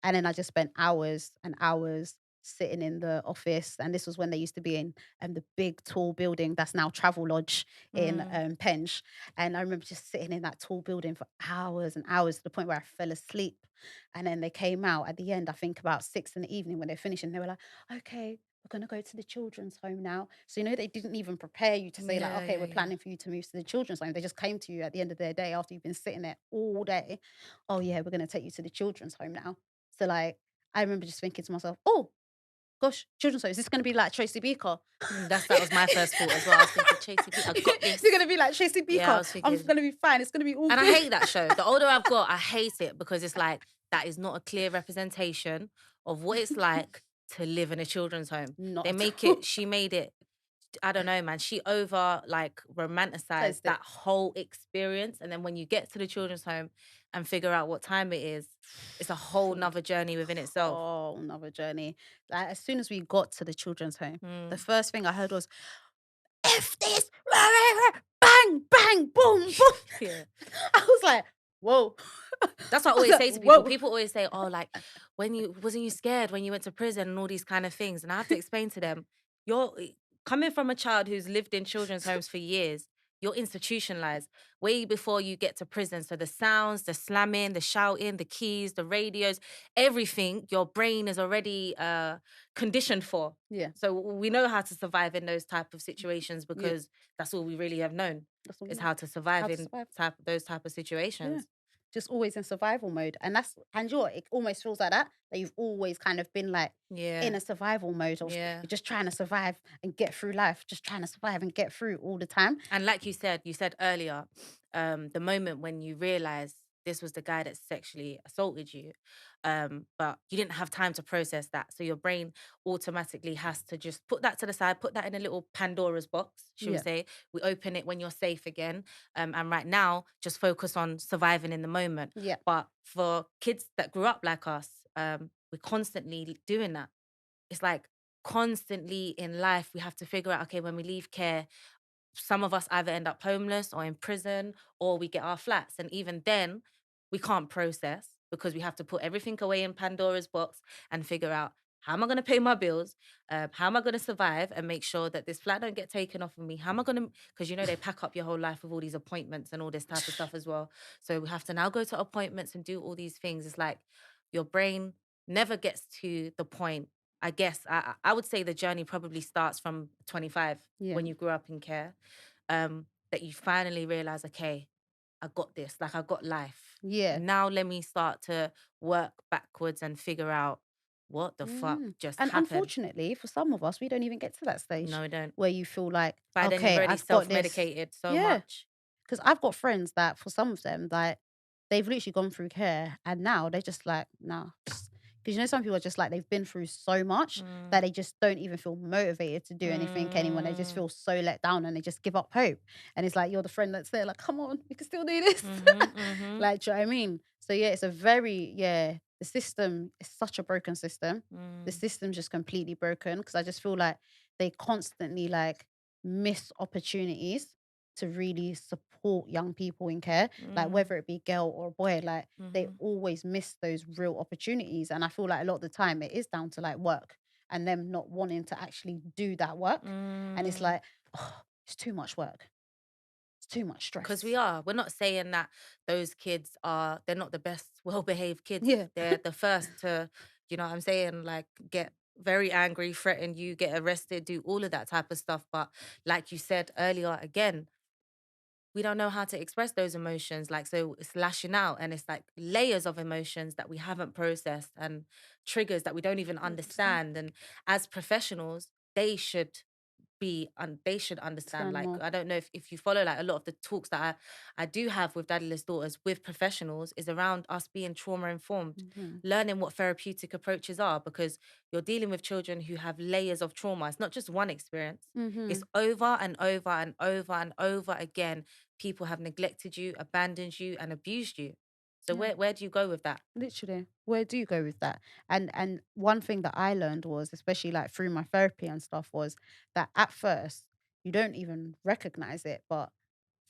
And then I just spent hours and hours sitting in the office. And this was when they used to be in the big tall building that's now Travel Lodge in Mm. Penge. And I remember just sitting in that tall building for hours and hours, to the point where I fell asleep. And then they came out at the end, I think about 6 in the evening when they're finished, and they were like, okay, we're going to go to the children's home now. So, they didn't even prepare you to say, like, Yeah, okay, yeah, we're yeah. planning for you to move to the children's home. They just came to you at the end of their day after you've been sitting there all day. Oh, yeah, we're going to take you to the children's home now. So, like, I remember just thinking to myself, oh, gosh, children's home, is this going to be like Tracy Beaker? That was my first thought as well. I was thinking, Tracy B, I got Is it this. going to be like Tracy Yeah, I Beaker? was I'm thinking, going to be fine. It's going to be all and I good. hate that show. The older I've got, I hate it because it's like that is not a clear representation of what it's like to live in a children's home. Not They at make all. it, she made it, I don't know, man. She over like romanticized Tastes it. that whole experience. And then when you get to the children's home and figure out what time it is, it's a whole nother journey within itself. Oh, another journey. Like, as soon as we got to the children's home, the Mm. first thing I heard was, F this, rah, rah, rah, bang, bang, boom, boom. Yeah. I was like, whoa. That's what I I was always like, say to people. whoa. People always say, oh, like, wasn't you scared when you went to prison and all these kind of things? And I have to explain to them, you're coming from a child who's lived in children's homes for years, you're institutionalized way before you get to prison. So the sounds, the slamming, the shouting, the keys, the radios, everything, your brain is already conditioned for. Yeah, So we know how to survive in those type of situations yeah. because that's all we really have known That's all we is know. how to survive How to in survive. those type of Yeah. situations. Just always in survival mode. It almost feels like that you've always kind of been like Yeah. in a survival mode of, Yeah. you're just trying to survive and get through life, just trying to survive and get through all the time. And like you said earlier, the moment when you realize this was the guy that sexually assaulted you, but you didn't have time to process that. So your brain automatically has to just put that to the side, put that in a little Pandora's box, should we Yeah. say. We open it when you're safe again. And right now, just focus on surviving in the moment. Yeah. But for kids that grew up like us, we're constantly doing that. It's like constantly in life, we have to figure out, okay, when we leave care, some of us either end up homeless or in prison or we get our flats. And even then, we can't process because we have to put everything away in Pandora's box and figure out how am I going to pay my bills? How am I going to survive and make sure that this flat don't get taken off of me? How am I going to, because they pack up your whole life with all these appointments and all this type of stuff as well. So we have to now go to appointments and do all these things. It's like your brain never gets to the point. I guess I would say the journey probably starts from 25 Yeah. when you grew up in care, that you finally realize, okay, I got this, like I got life. Yeah. Now let me start to work backwards and figure out what the fuck Mm. just And happened. unfortunately, for some of us, we don't even get to that stage No, don't. where you feel like, By then you've okay, already I've got this. self-medicated so Yeah. much. Because I've got friends that, for some of them, like, they've literally gone through care and now they're just like, nah. Because some people are just like, they've been through so much that Mm, they just don't even feel motivated to do anything anymore. They just mm, feel so let down and they just give up hope. And it's like, you're the friend that's there, like, come on, we can still do this. mm-hmm. Like, do you know what I mean? So, yeah, it's a very, the system is such a broken system. The Mm, system's just completely broken because I just feel like they constantly, like, miss opportunities to really support young people in care, like mm, whether it be girl or boy, like they mm-hmm. always miss those real opportunities. And I feel like a lot of the time it is down to like work and them not wanting to actually do that work. And it's Mm. like, oh, it's too much work. It's too much Because stress. we are. We're not saying that those kids they're not the best well-behaved kids. Yeah. They're the first to, what I'm saying, like get very angry, threaten you, get arrested, do all of that type of stuff. But like you said earlier, again, we don't know how to express those emotions. Like, so it's lashing out and it's like layers of emotions that we haven't processed and triggers that we don't even Understand. understand. And as professionals, they should they should understand. Stand Like, more. I don't know if you follow like a lot of the talks that I do have with Daddyless Daughters with professionals is around us being trauma informed, Mm-hmm. learning what therapeutic approaches are, because you're dealing with children who have layers of trauma. It's not just one experience. Mm-hmm. It's over and over and over and over again. People have neglected you, abandoned you, and abused you. So Yeah. where do you go with that? Literally, where do you go with that? And one thing that I learned was, especially like through my therapy and stuff, was that at first you don't even recognize it, but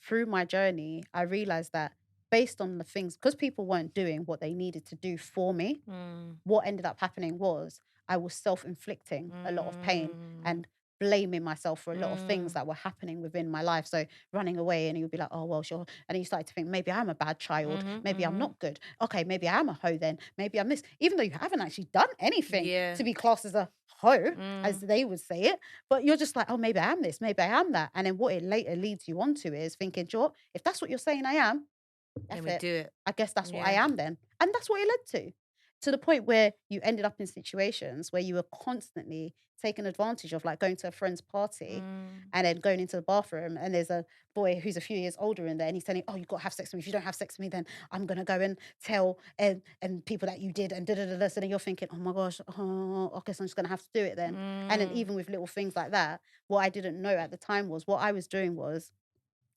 through my journey, I realized that based on the things, because people weren't doing what they needed to do for me, Mm, what ended up happening was I was self-inflicting a lot of pain mm, and blaming myself for a lot of things mm, that were happening within my life. So running away, and you'd be like, oh well, sure. And then you started to think, maybe I'm a bad child, mhm, maybe I'm mhm. not good. Okay, maybe I am a hoe then. Maybe I'm this, even though you haven't actually done anything Yeah. to be classed as a hoe, as Mm. they would say it. But you're just like, oh, maybe I am this, maybe I am that. And then what it later leads you onto is thinking, sure, if that's what you're saying I am, Let F me it. do it. I guess that's what I Yeah. am then. And that's what it led to. To the point where you ended up in situations where you were constantly taken advantage of, like going to a friend's party Mm, and then going into the bathroom, and there's a boy who's a few years older in there, and he's telling, oh, you've got to have sex with me. If you don't have sex with me, then I'm gonna go and tell and people that you did and da da da da. So then you're thinking, oh my gosh, oh, okay, so I'm just gonna have to do it then. And then mm, even with little things like that, what I didn't know at the time was what I was doing was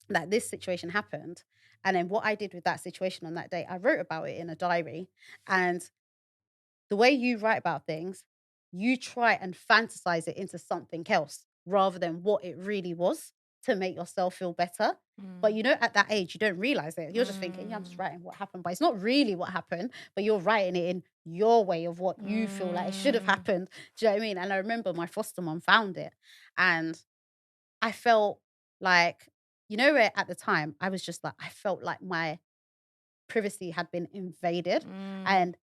that this situation happened. And then what I did with that situation on that day, I wrote about it in a diary. And the way you write about things, you try and fantasize it into something else rather than what it really was to make yourself feel better. But mm, you know, at that age, you don't realize it. You're just thinking, yeah, I'm just mm, writing what happened. But it's not really what happened, but you're writing it in your way of what you feel like it should have mm, happened. Do you know what I mean? And I remember my foster mom found it. And I felt like, you know, where at the time I was just like, I felt like my privacy had been invaded. mm. And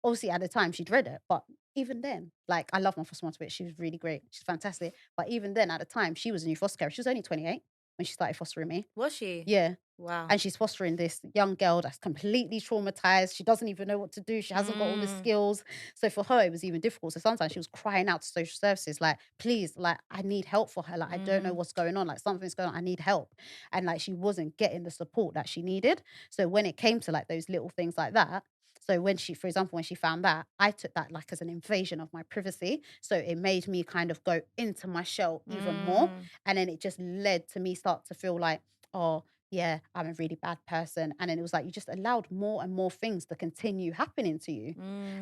obviously at the time she'd read it, but even then, like I love my foster mom to bits. She was really great. She's fantastic. But even then, at the time, she was a new foster carer. She was only 28 when she started fostering me. Was she? Yeah. Wow. And she's fostering this young girl that's completely traumatized. She doesn't even know what to do. She hasn't got all the Mm, skills. So for her, it was even difficult. So sometimes she was crying out to social services, like, please, like, I need help for her. Like, I don't know mm, what's going on. Like, something's going on. I need help. And like, she wasn't getting the support that she needed. So when it came to like those little things like that, so when she, for example, when she found that, I took that like as an invasion of my privacy. So it made me kind of go into my shell even more. mm, And then it just led to me start to feel like, oh, yeah, I'm a really bad person. And then it was like you just allowed more and more things to continue happening to you.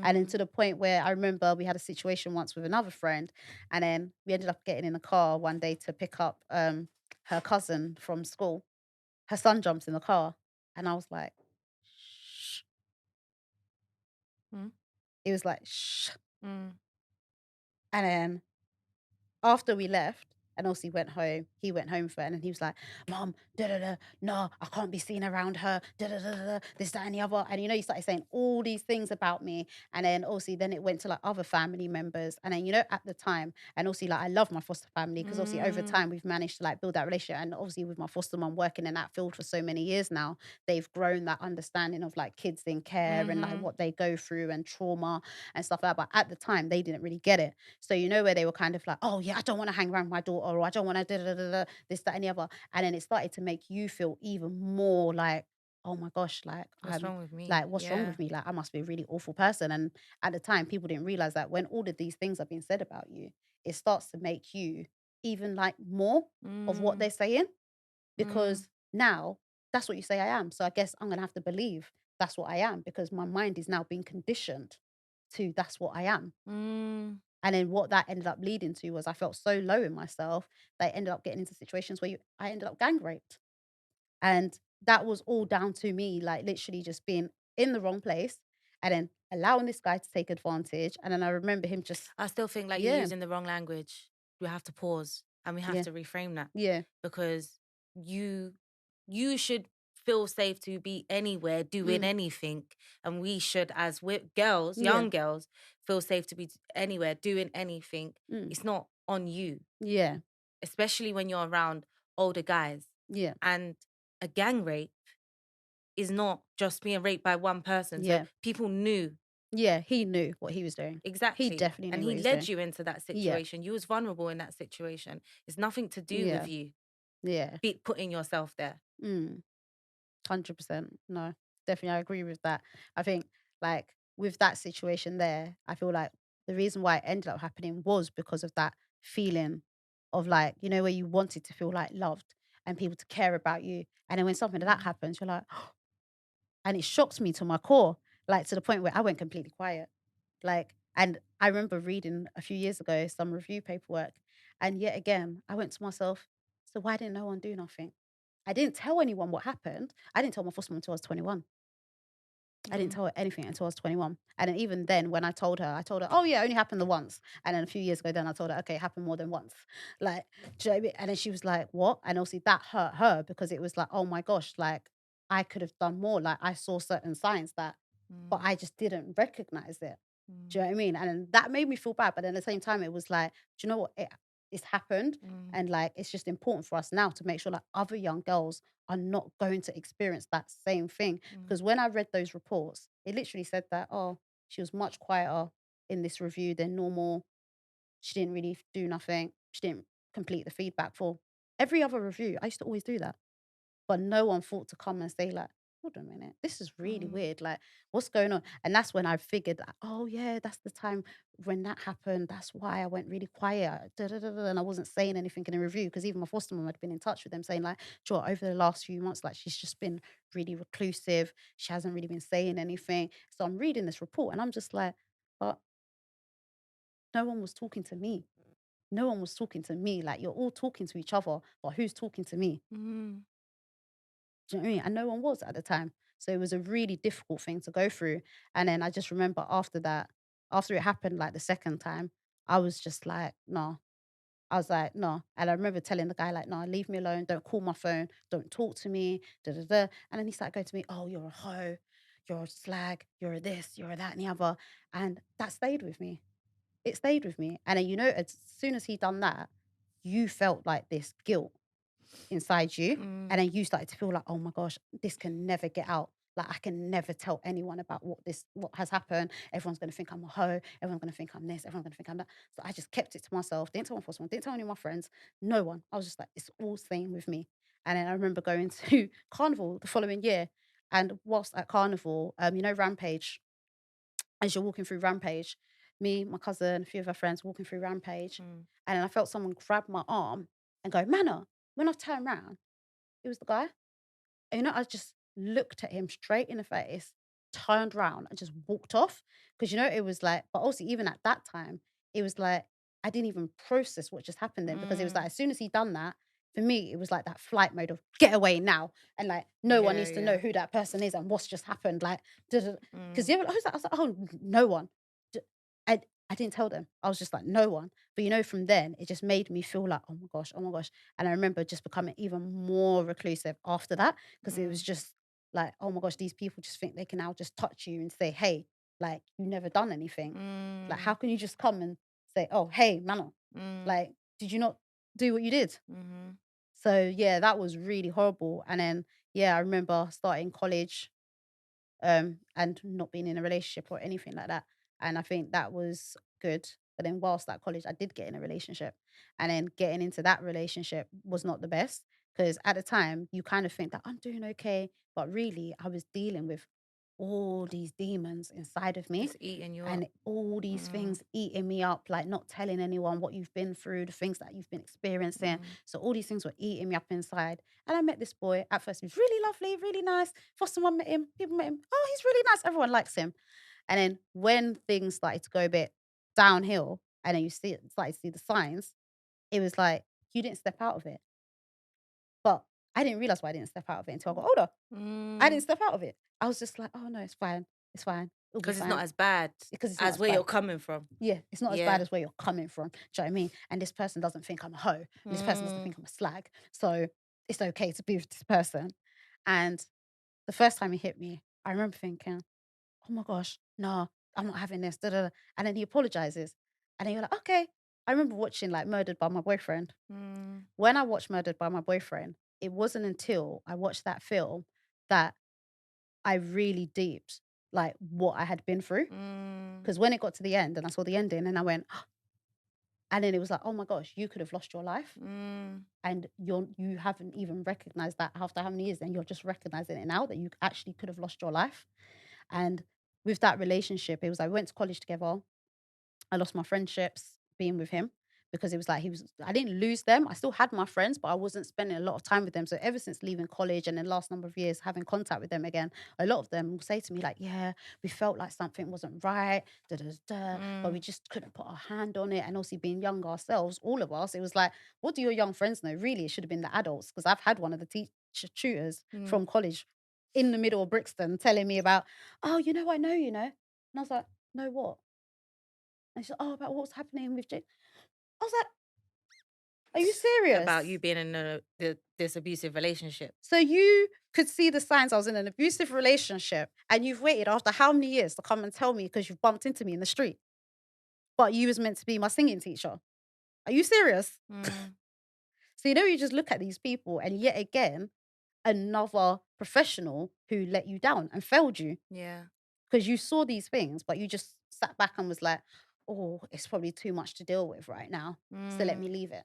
And then mm, to the point where I remember we had a situation once with another friend, and then we ended up getting in the car one day to pick up her cousin from school. Her son jumps in the car, and I was like, shh. mm, It was like, shh. mm, And then after we left, and also he went home for it, and he was like, Mom, da da da, no, I can't be seen around her, da da da da, da, this, that, and the other. And you know, he started saying all these things about me. And then also, then it went to like other family members. And then, you know, at the time, and also like I love my foster family because obviously over mm, time we've managed to like build that relationship. And obviously with my foster mom working in that field for so many years now, they've grown that understanding of like kids in care and like mhm, what they go through and trauma and stuff like that. But at the time, they didn't really get it. So you know where they were kind of like, oh yeah, I don't want to hang around my daughter, or I don't want to this, that, and the other. And then it started to make you feel even more like, oh my gosh, like what's I'm wrong with me? like, what's wrong Yeah. with me? Like I must be a really awful person. And at the time, people didn't realize that when all of these things are being said about you, it starts to make you even like more of what Mm, they're saying, mm, because now that's what you say I am. So I guess I'm gonna have to believe that's what I am because my mind is now being conditioned to that's what I am. mm, And then what that ended up leading to was I felt so low in myself that I ended up getting into situations where I ended up gang raped. And that was all down to me, like literally just being in the wrong place and then allowing this guy to take advantage. And then I remember him just, I still think like you're yeah, using the wrong language. We have to pause and we have yeah, to reframe that, yeah, because you you should feel safe to be anywhere doing mm, anything, and we should, as girls, yeah, young girls, feel safe to be anywhere doing anything. mm, It's not on you, yeah, especially when you're around older guys. yeah, And a gang rape is not just being raped by one person. So yeah, people knew Yeah, he knew what he was doing. He Exactly. definitely And knew what he he was led doing. you into that Yeah, situation. You was vulnerable in that situation. It's nothing to do with yeah, you yeah. putting yourself there. Mm, 100%. No, definitely, I agree with that. I think, like, with that situation there, I feel like the reason why it ended up happening was because of that feeling of, like, where you wanted to feel like loved and people to care about you. And then when something like that Mm, happens, you're like, and it shocked me to my core, like to the point where I went completely quiet. Like, and I remember reading a few years ago some review paperwork, and yet again, I went to myself, so why didn't no one do nothing? I didn't tell anyone what happened. I didn't tell my foster mum until I was 21. I didn't mm, tell her anything until I was 21. And then even then, when I told her, oh yeah, it only happened the once. And then a few years ago, then I told her, okay, it happened more than once. Like, do you know what I mean? And then she was like, what? And obviously that hurt her because it was like, oh my gosh, like I could have done more. Like I saw certain signs that, but mm, I just didn't recognize it. Do mm, you know what I mean? And then that made me feel bad. But then at the same time, it was like, do you know what? It's happened. mm, And like, it's just important for us now to make sure like other young girls are not going to experience that same thing. mm, Because when I read those reports, it literally said that, oh, she was much quieter in this review than normal. She didn't really do nothing. She didn't complete the feedback for every other review. I used to always do that. But no one thought to come and say, like, hold on a minute, this is really mm, weird. Like, what's going on? And that's when I figured that, oh, yeah, that's the time when that happened. That's why I went really quiet. Da, da, da, da, and I wasn't saying anything in the review because even my foster mum had been in touch with them saying, like, sure, over the last few months, like, she's just been really reclusive. She hasn't really been saying anything. So I'm reading this report and I'm just like, but no one was talking to me. No one was talking to me. Like, you're all talking to each other, but who's talking to me? mm, Do you know what I mean? And no one was at the time. So it was a really difficult thing to go through. And then I just remember after that, after it happened like the second time, I was just like, no. I was like, no. And I remember telling the guy, like, no, leave me alone. Don't call my phone. Don't talk to me. Da, da, da. And then he started going to me, oh, you're a hoe. You're a slag. You're a this. You're a that and the other. And that stayed with me. It stayed with me. And then, as soon as he done that, you felt like this guilt inside you. And mm, then you started to feel like, oh my gosh, this can never get out. Like I can never tell anyone about what has happened. Everyone's gonna think I'm a hoe. Everyone's gonna think I'm this. Everyone's gonna think I'm that. So I just kept it to myself. Didn't tell my first one. Didn't tell any of my friends. No one. I was just like, it's all staying with me. And then I remember going to carnival the following year. And whilst at carnival, Rampage, as you're walking through Rampage, me, my cousin, a few of our friends walking through Rampage, mm, and then I felt someone grab my arm and go, Manna. When I turned around, it was the guy. And, I just looked at him straight in the face, turned around and just walked off. Because, it was like, but also even at that time, it was like, I didn't even process what just happened then because it was like, mm. as soon as he done that, for me, it was like that flight mode of get away now. And like, no one Yeah, needs to know yeah. who that person is and what's just happened. Like, because Mm, who's that? I was like, oh, no one. D- I, I didn't tell them. I was just like, no one. But, from then, it just made me feel like, oh my gosh, oh my gosh. And I remember just becoming even more reclusive after that because it was mm, just like, oh my gosh, these people just think they can now just touch you and say, hey, like, you never done anything. Like, how mm, can you just come and say, oh, hey, man, mm, like, did you not do what you did? mhm, So, yeah, that was really horrible. And then, yeah, I remember starting college and not being in a relationship or anything like that. And I think that was good. But then whilst at college, I did get in a relationship. And then getting into that relationship was not the best because at the time you kind of think that I'm doing okay. But really, I was dealing with all these demons inside of me it's eating you up. and all these Mm, things eating me up, like not telling anyone what you've been through, the things that you've been experiencing. mm, So all these things were eating me up inside. And I met this boy. At first, he was really lovely, really nice. Foster mum met him. People met him. Oh, he's really nice. Everyone likes him. And then when things started to go a bit downhill, and then started to see the signs, it was like you didn't step out of it. But I didn't realize why I didn't step out of it until I got older. I didn't mm. step out of it. I was just like, oh no, it's fine. It's fine. It'll be 'Cause it's not fine as bad because it's not as as where you're bad. coming from. Yeah, it's not as bad Yeah. as where you're coming from. Do you know what I mean? And this person doesn't think I'm a hoe, and this person doesn't Mm, think I'm a slag. So it's okay to be with this person. And the first time he hit me, I remember thinking, oh my gosh, no, I'm not having this. Da, da, da. And then he apologizes. And then you're like, okay. I remember watching like Murdered by My Boyfriend. mm, When I watched Murdered by My Boyfriend, it wasn't until I watched that film that I really deeped. like what I had been through. Mm, Because when it got to the end and I saw the ending and I went, and then it was like, oh my gosh, you could have lost your life. mm, And you haven't even recognized that after how many years, and you're just recognizing it now that you actually could have lost your life. And with that relationship, it was like we went to college together. I lost my friendships being with him because it was like I didn't lose them. I still had my friends, but I wasn't spending a lot of time with them. So ever since leaving college and then last number of years having contact with them again, a lot of them will say to me like, yeah, we felt like something wasn't right, da, da, da, da, but we mm, just couldn't put our hand on it. And also being young ourselves, all of us, it was like, what do your young friends know? Really, it should have been the adults, because I've had one of the tutors mm. from college in the middle of Brixton telling me about, oh, I know, And I was like, know what? And she's like, oh, about what's happening with Jake. I was like, are you About you serious? being in this abusive relationship. So you could see the signs I was in an abusive relationship and you've waited after how many years to come and tell me because you've bumped into me in the street, but you was meant to be my singing teacher. Are you serious? Mm, So, you just look at these people and yet again, another professional who let you down and failed you yeah. because you saw these things, but you just sat back and was like, oh, it's probably too much to deal with right now. So let me Mm, leave it.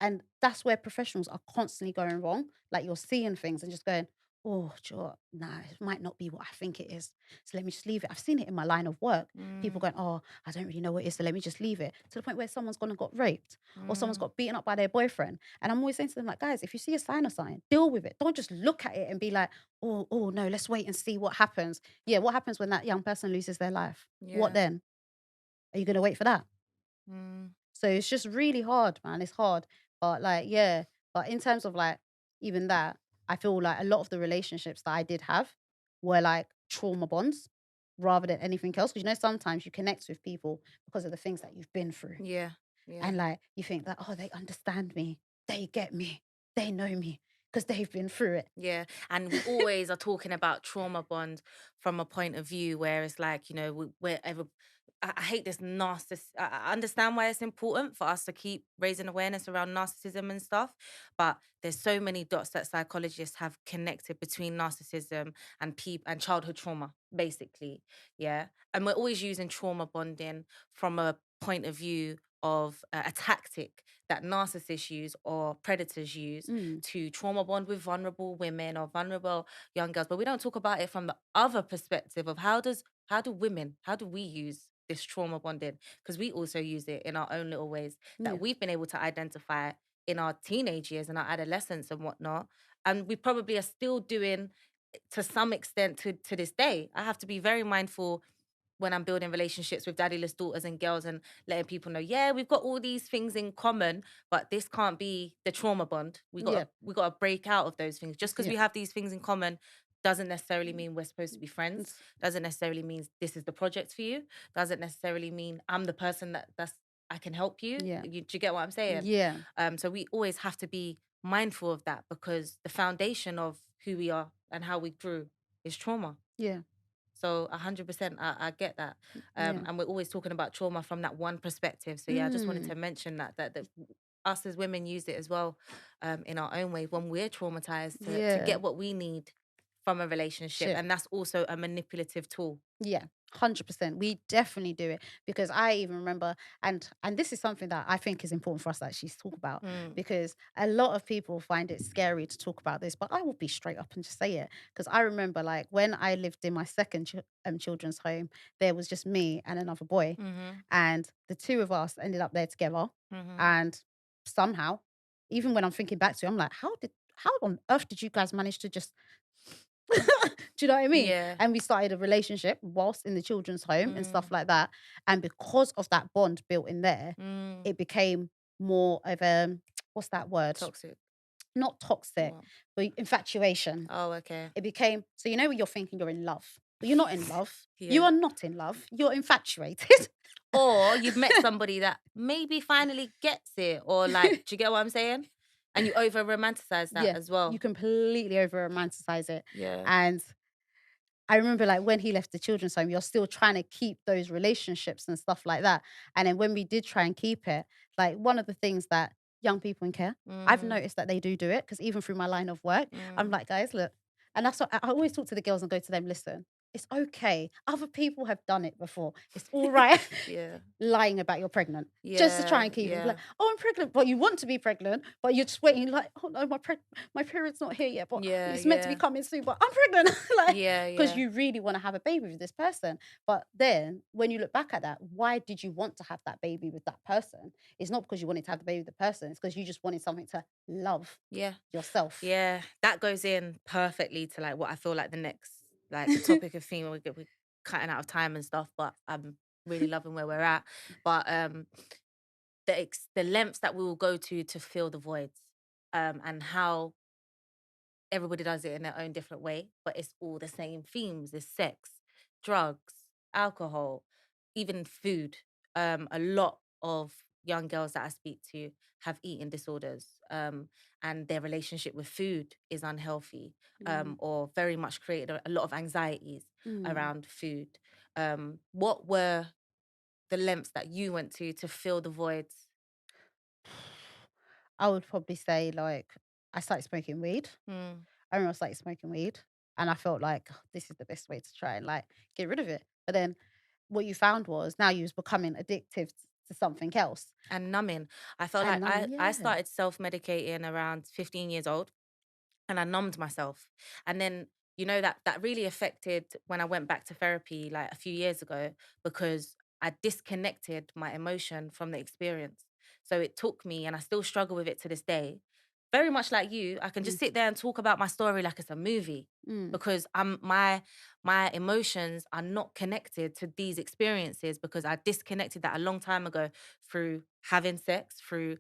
And that's where professionals are constantly going wrong. Like you're seeing things and just going, oh, do you know what? Nah, it might not be what I think it is. So let me just leave it. I've seen it in my line of work. People mm, going, oh, I don't really know what it is. So let me just leave it, to the point where someone's gone and got raped or someone's mm, got beaten up by their boyfriend. And I'm always saying to them, like, guys, if you see a sign or sign, deal with it. Don't just look at it and be like, oh, no, let's wait and see what happens. Yeah, what happens when that young person loses their life? What yeah. then? Are you going to wait for that? Mm, So it's just really hard, man. It's hard. But like, yeah. But in terms of like even that, I feel like a lot of the relationships that I did have were like trauma bonds rather than anything else. Because sometimes you connect with people because of the things that you've been through. yeah. Yeah. And like you think that, oh, they understand me, they get me, they know me because they've been through it. Yeah, and we always are talking about trauma bond from a point of view where it's like, wherever I hate this narcissist. I understand why it's important for us to keep raising awareness around narcissism and stuff, but there's so many dots that psychologists have connected between narcissism and and childhood trauma, basically. Yeah, and we're always using trauma bonding from a point of view of a tactic that narcissists use or predators use Mm, to trauma bond with vulnerable women or vulnerable young girls, but we don't talk about it from the other perspective of how do we use this trauma bonding, because we also use it in our own little ways that yeah. we've been able to identify in our teenage years and our adolescence and whatnot, and we probably are still doing to some extent to this day. I have to be very mindful when I'm building relationships with daddyless daughters and girls and letting people know, yeah, we've got all these things in common, but this can't be the trauma bond. Yeah. We gotta break out of those things. Just because Yeah. we have these things in common doesn't necessarily mean we're supposed to be friends. It's- Doesn't necessarily mean this is the project for you. Doesn't necessarily mean I'm the person that's I can help you. Yeah. Do you get what I'm saying? Yeah. So we always have to be mindful of that because the foundation of who we are and how we grew is trauma. Yeah. So 100%, I get that, Yeah. and we're always talking about trauma from that one perspective. So yeah, I just wanted Mm, to mention that us as women use it as well, in our own way when we're traumatized to yeah. get what we need from a relationship, Shit. and that's also a manipulative tool. Yeah, 100%. We definitely do it because I even remember, and this is something that I think is important for us to actually talk about, Mm, because a lot of people find it scary to talk about this, but I will be straight up and just say it. Because I remember, like, when I lived in my second children's home, there was just me and another boy, mhm, and the two of us ended up there together. mhm. And somehow, even when I'm thinking back to it, I'm like, how on earth did you guys manage to just do you know what I mean? Yeah. And we started a relationship whilst in the children's home and stuff Mm, like that. And because of that bond built in there, mm. it became more of a what's that word? Toxic. Not toxic, What? but infatuation. Oh, okay. It became so when you're thinking you're in love, but you're not in love. You Yeah. are not in love. You're infatuated. Or you've met somebody that maybe finally gets it, or like, do you get what I'm saying? And you over romanticize that Yeah, as you well. completely over romanticize it. Yeah. And I remember like when he left the children's home, you're still trying to keep those relationships and stuff like that. And then when we did try and keep it, like one of the things that young people in care, I've Mm, noticed that they do it because even through my line of work, I'm mm, like, guys, look, and that's what I always talk to the girls and go to them, listen. It's okay. Other people have done it before. It's all right. Yeah. Lying about you're pregnant just to try Yeah. and keep it. Like, Yeah. oh, I'm pregnant, but you want to be pregnant, but you're just waiting. Like, oh no, my period's not here yet, but Yeah. it's meant to be Yeah. coming soon. But I'm pregnant, like, Yeah. because Yeah. you really want to have a baby with this person. But then when you look back at that, why did you want to have that baby with that person? It's not because you wanted to have the baby with the person. It's because you just wanted something to love Yeah. yourself. Yeah. That goes in perfectly to like what I feel like the next, like the topic of theme. We're cutting out of time and stuff, but I'm really loving where we're at. But the lengths that we will go to fill the voids, and how everybody does it in their own different way, but it's all the same themes. It's sex, drugs, alcohol, even food. A lot of young girls that I speak to have eating disorders, and their relationship with food is unhealthy, Mm. or very much created a lot of anxieties Mm. around food. What were the lengths that you went to fill the voids? I would probably say like I started smoking weed. Mm. I remember I started smoking weed and I felt like, "Oh, this is the best way to try and like get rid of it." But then what you found was now you was becoming addictive to something else. And numbing. I felt And like numbing, I yeah. started self-medicating around 15 years old, and I numbed myself. And then, that really affected when I went back to therapy like a few years ago, because I disconnected my emotion from the experience. So it took me, and I still struggle with it to this day. Very much like you, I can just Mm, sit there and talk about my story like it's a movie, mm, because my emotions are not connected to these experiences, because I disconnected that a long time ago through having sex, through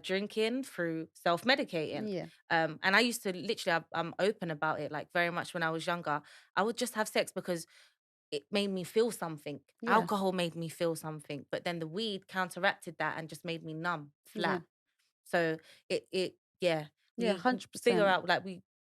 drinking, through self-medicating. yeah, And I used to literally, I'm open about it, like very much when I was younger. I would just have sex because it made me feel something. yeah, Alcohol made me feel something, but then the weed counteracted that and just made me numb, yeah, flat. So yeah, yeah, we figure 100%. out like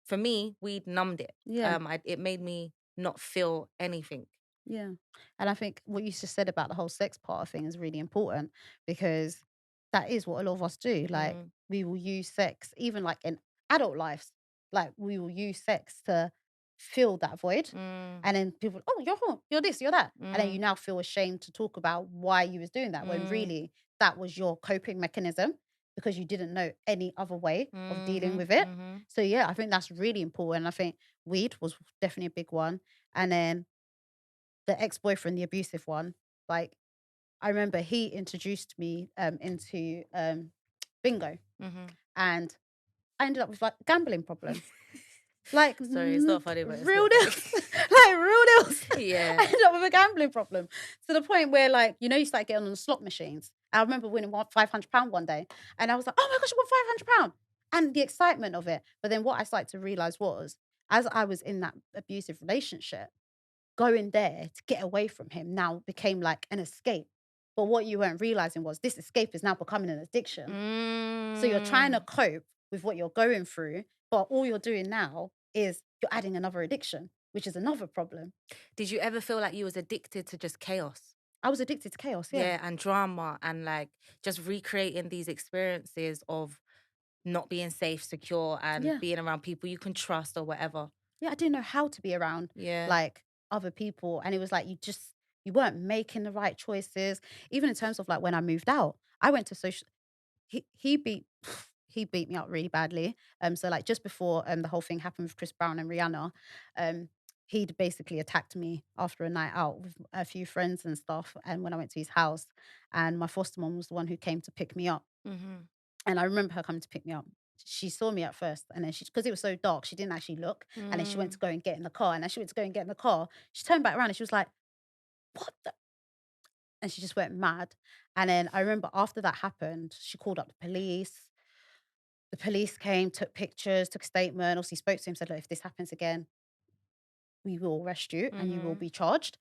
for me, weed numbed it. Yeah. It made me not feel anything. Yeah. And I think what you just said about the whole sex part of thing is really important because that is what a lot of us do. Like Mm, we will use sex, even like in adult lives, like we will use sex to fill that void. mm, And then people, oh, you're this, you're that. And then you mm, now feel ashamed to talk about why you was doing that when mm, really that was your coping mechanism because you didn't know any other way of dealing mhm, with it. mhm, So yeah, I think that's really important. I think weed was definitely a big one. And then the ex-boyfriend, the abusive one, like, I remember he introduced me, into, bingo, mhm. and I ended up with, like, a gambling problem. Like, Sorry, it's not funny, but it's real still funny. deals, like, real deals. I Yeah. ended up with a gambling problem to the point where, like, you start getting on the slot machines. I remember winning £500 one day, and I was like, "Oh my gosh, I won £500," and the excitement of it. But then what I started to realize was, as I was in that abusive relationship, going there to get away from him now became like an escape. But what you weren't realizing was this escape is now becoming an addiction. So you're trying to Mm. cope with what you're going through, but all you're doing now is you're adding another addiction, which is another problem. Did you ever feel like you was addicted to just chaos? I was addicted to chaos. Yeah. Yeah, and drama, and like just recreating these experiences of not being safe, secure, and Yeah. being around people you can trust or whatever. Yeah. I didn't know how to be around Yeah. like other people. And it was like you weren't making the right choices. Even in terms of like when I moved out, I went to social he beat he beat me up really badly. So like just before the whole thing happened with Chris Brown and Rihanna, um, he'd basically attacked me after a night out with a few friends and stuff. And when I went to his house, and my foster mom was the one who came to pick me up. Mhm. And I remember her coming to pick me up. She saw me at first, and then because it was so dark, she didn't actually look. And then she went to Mm. go and get in the car. And as she went to go and get in the car, she turned back around and she was like, "What the?" And she just went mad. And then I remember after that happened, she called up the police. The police came, took pictures, took a statement, obviously spoke to him, said, "Look, if this happens again, we will arrest you and you will Mhm. be charged."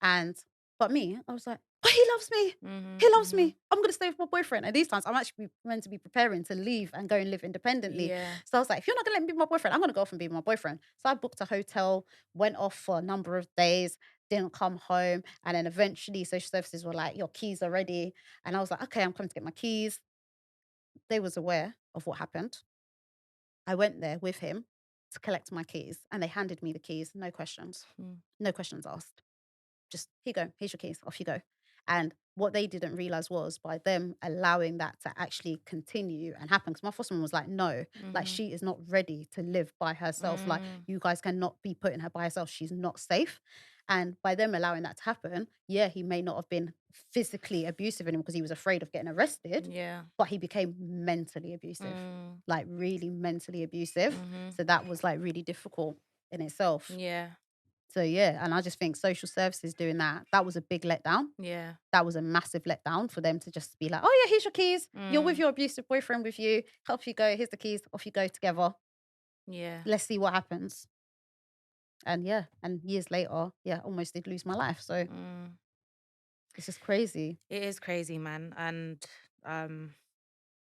And but me, I was like, "But he loves me. Mhm. He loves Mhm. me. I'm gonna stay with my boyfriend." And these times I'm actually meant to be preparing to leave and go and live independently. Yeah. So I was like, if you're not gonna let me be my boyfriend, I'm gonna go off and be my boyfriend. So I booked a hotel, went off for a number of days, didn't come home. And then eventually social services were like, your keys are ready. And I was like, okay, I'm coming to get my keys. They was aware of what happened. I went there with him. to collect my keys. And they handed me the keys, no questions, Mm. no questions asked. Just, here you go, here's your keys, off you go. And what they didn't realize was by them allowing that to actually continue and happen, because my foster mom was like, no, like Mhm. she is not ready to live by herself. Like, Mm. you guys cannot be putting her by herself. She's not safe. And by them allowing that to happen, yeah, he may not have been physically abusive anymore because he was afraid of getting arrested, Yeah. but he became mentally abusive, Mm. like really mentally abusive. Mhm. So that was like really difficult in itself. Yeah. So yeah, and I just think social services doing that, that was a big letdown. Yeah. That was a massive letdown for them to just be like, oh yeah, here's your keys. You're with Mm. your abusive boyfriend with you. Help you go. Here's the keys. Off you go together. Yeah. Let's see what happens. And yeah, and years later, yeah, almost did lose my life. So Mm. it's just crazy. It is crazy, man. And um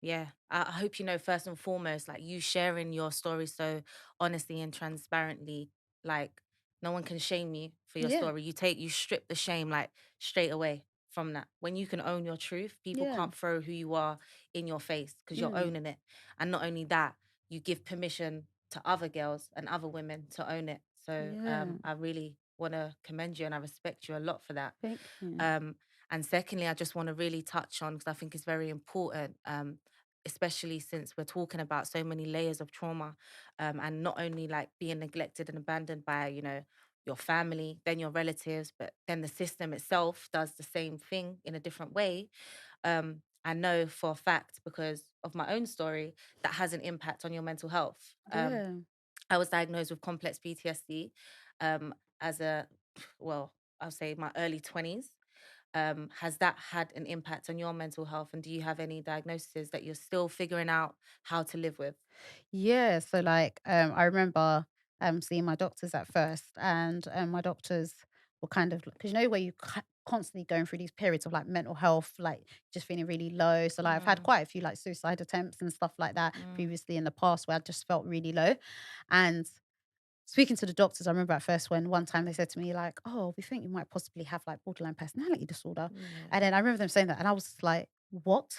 yeah, I hope you know, first and foremost, like you sharing your story so honestly and transparently, like no one can shame you for your Yeah, story. You strip the shame like straight away from that. When you can own your truth, people yeah, can't throw who you are in your face because you're mm, owning it. And not only that, you give permission to other girls and other women to own it. So yeah. I really want to commend you and I respect you a lot for that. Thank you. Um, and secondly, I just want to really touch on, because I think it's very important, especially since we're talking about so many layers of trauma, and not only like being neglected and abandoned by, you know, your family, then your relatives, but then the system itself does the same thing in a different way. I know for a fact because of my own story that has an impact on your mental health. Yeah. I was diagnosed with complex PTSD as a, well, I'll say my early 20s. Has that had an impact on your mental health? And do you have any diagnoses that you're still figuring out how to live with? Yeah, so like I remember seeing my doctors at first, and my doctors were kind of, because you know where you constantly going through these periods of like mental health, like just feeling really low. So like I've had Mm, quite a few like suicide attempts and stuff like that mm, previously in the past where I just felt really low. And speaking to the doctors, I remember at first when one time they said to me like, "Oh, we think you might possibly have like borderline personality disorder," and yeah. then I remember them saying that, and I was just like, "What?"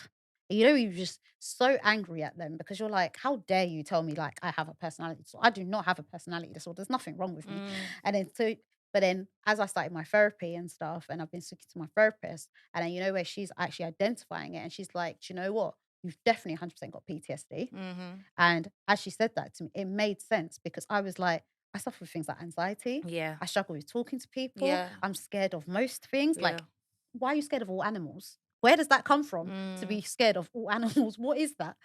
And you know, you're just so angry at them because you're like, "How dare you tell me like I have a personality disorder? I do not have a personality disorder. There's nothing wrong with me." Mm, And then so, but then as I started my therapy and stuff, and I've been speaking to my therapist, and then you know where she's actually identifying it, and she's like, "Do you know what? You've definitely 100% got PTSD." mm-hmm. And as she said that to me, it made sense because I was like, I suffer with things like anxiety. Yeah. I struggle with talking to people. Yeah. I'm scared of most things. Yeah. Like, why are you scared of all animals? Where does that come from to be Mm, scared of all animals? What is that?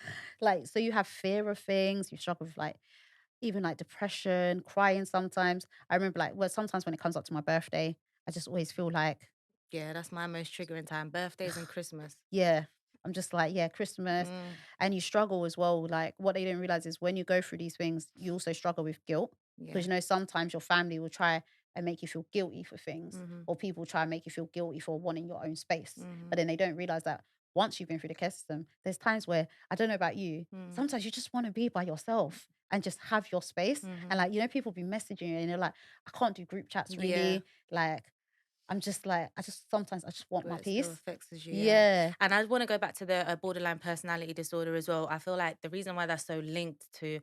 Like, so you have fear of things, you struggle with like even like depression, crying sometimes. I remember like, well, sometimes when it comes up to my birthday, I just always feel like, yeah, that's my most triggering time. Birthdays and Christmas. yeah, I'm just like, yeah, Christmas. Mm, And you struggle as well. Like, what they didn't realize is when you go through these things, you also struggle with guilt. yeah. Because, you know, sometimes your family will try and make you feel guilty for things, Mm-hmm. or people try and make you feel guilty for wanting your own space. Mm-hmm. But then they don't realize that once you've been through the care system, there's times where, I don't know about you, Mm, sometimes you just want to be by yourself and just have your space. And mm-hmm. like, you know, people be messaging you and they're like, I can't do group chats Yeah. really. Like, I'm just like, I just sometimes I just want But my it still peace. affects us, yeah. Yeah. And I want to go back to the borderline personality disorder as well. I feel like the reason why that's so linked to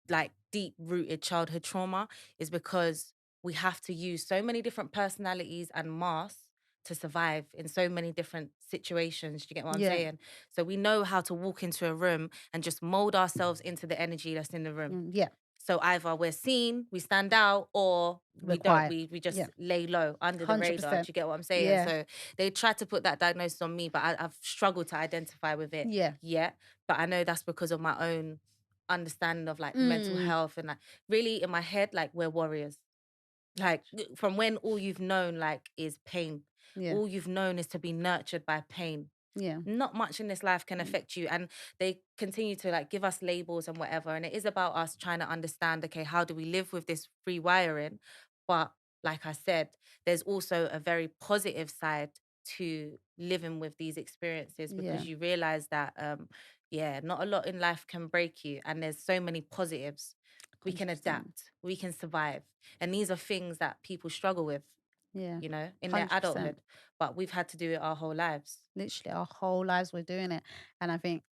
like deep rooted childhood trauma is because we have to use so many different personalities and masks to survive in so many different situations. Do you get what I'm Yeah. saying? So we know how to walk into a room and just mold ourselves into the energy that's in the room. Yeah. So either we're seen, we stand out, or We're we don't. quiet. We Yeah. just lay low under the radar. Do 100%. you get what I'm saying? Yeah. So they tried to put that diagnosis on me, but I've struggled to identify with it Yeah. yet. But I know that's because of my own understanding of like mental Mm. health and like really in my head, like we're warriors. Like from when all you've known like is pain, Yeah. all you've known is to be nurtured by pain. Yeah. Not much in this life can Mm. affect you, and they continue to like give us labels and whatever, and it is about us trying to understand, okay, how do we live with this rewiring? But like I said, there's also a very positive side to living with these experiences Yeah. because you realize that yeah, not a lot in life can break you, and there's so many positives. We can 100%. adapt, we can survive, and these are things that people struggle with, Yeah. you know, in their 100%. adulthood, but we've had to do it our whole lives. Literally our whole lives we're doing it. And I think,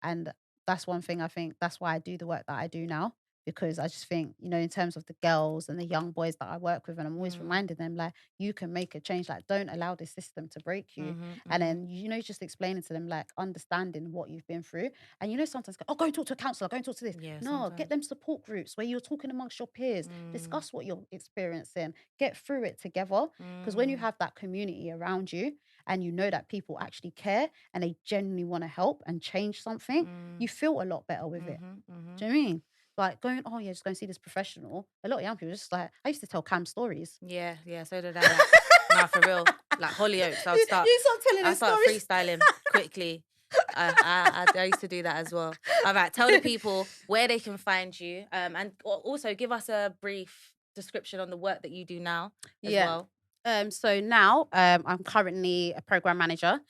and that's one thing I think that's why I do the work that I do now. because I just think, you know, in terms of the girls and the young boys that I work with, and I'm always reminding them, like, you can make a change. Like, don't allow this system to break you. And then, you know, just explaining to them, like, understanding what you've been through. And, you know, sometimes, go and talk to a counselor, go and talk to this. Yeah, No, get sometimes. them support groups where you're talking amongst your peers, discuss what you're experiencing, get through it together. Because when you have that community around you and you know that people actually care and they genuinely want to help and change something, you feel a lot better with it. Do you know what I mean? Like going, oh yeah, just go and see this professional. A lot of young people just like, I used to tell Cam stories. Yeah, so did I. Like, nah, for real. Like Hollyoaks, I would start. You start telling I us start stories. freestyling quickly. I used to do that as well. All right, tell the people where they can find you, and also give us a brief description on the work that you do now as well. So now I'm currently a program manager.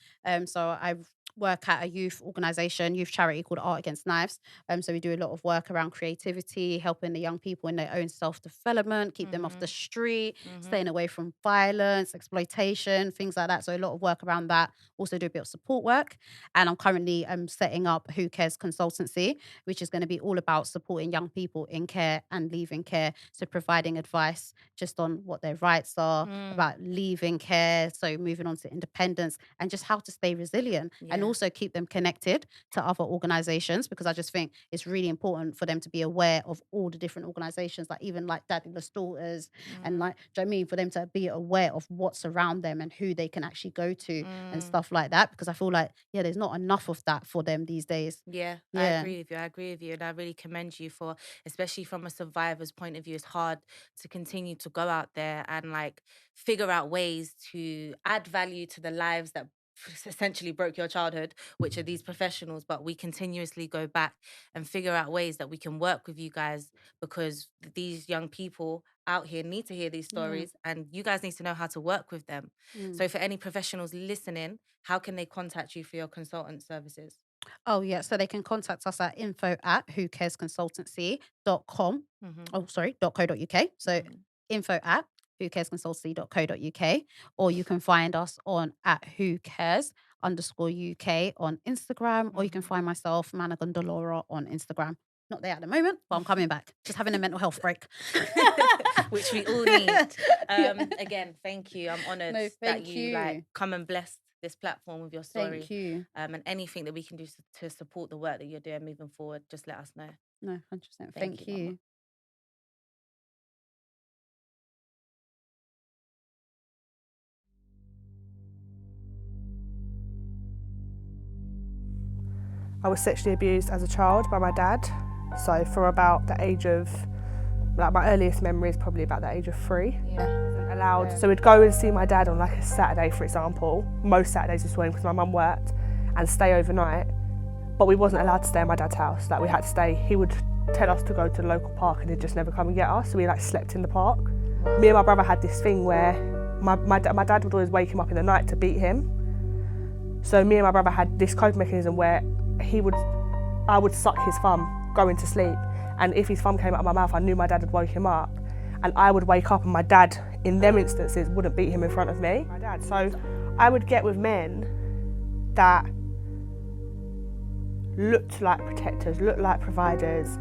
So I work at a youth organisation, youth charity called Art Against Knives. So we do a lot of work around creativity, helping the young people in their own self-development, keep them off the street, staying away from violence, exploitation, things like that. So a lot of work around that. Also do a bit of support work. And I'm currently setting up Who Cares Consultancy, which is going to be all about supporting young people in care and leaving care. So providing advice just on what their rights are, about leaving care, so moving on to independence, and just how to stay resilient and also keep them connected to other organizations, because I just think it's really important for them to be aware of all the different organizations, like even like Daddyless Daughters, and like, do you know what I mean, for them to be aware of what's around them and who they can actually go to and stuff like that, because I feel like, there's not enough of that for them these days. Yeah, I agree with you. And I really commend you for, especially from a survivor's point of view, it's hard to continue to go out there and like figure out ways to add value to the lives that essentially broke your childhood, which are these professionals. But we continuously go back and figure out ways that we can work with you guys, because these young people out here need to hear these stories and you guys need to know how to work with them. So for any professionals listening, how can they contact you for your consultant services? Oh, yeah. So they can contact us at info@whocaresconsultancy.com. Oh, sorry, .co.uk. So info@whocaresconsultancy.co.uk. Or you can find us on @whocares_UK on Instagram. Or you can find myself, Managandolora, on Instagram. Not there at the moment, but I'm coming back. Just having a mental health break. Which we all need. Again, thank you. I'm honoured that you like come and bless this platform with your story. Thank you. And anything that we can do to support the work that you're doing moving forward, just let us know. No, 100%. Thank you. Mama. I was sexually abused as a child by my dad. So for about the age of, like my earliest memory is probably about the age of 3. Allowed. So we'd go and see my dad on like a Saturday, for example. Most Saturdays this morning because my mum worked, and stay overnight. But we wasn't allowed to stay at my dad's house. Like we had to stay. He would tell us to go to the local park and he'd just never come and get us. So we like slept in the park. Me and my brother had this thing where my dad would always wake him up in the night to beat him. So me and my brother had this coping mechanism where I would suck his thumb going to sleep, and if his thumb came out of my mouth, I knew my dad had woke him up, and I would wake up and my dad, in them instances, wouldn't beat him in front of me. My dad. So I would get with men that looked like protectors, looked like providers,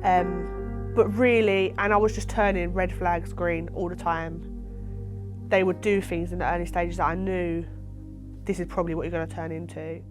but really, and I was just turning red flags green all the time. They would do things in the early stages that I knew this is probably what you're going to turn into.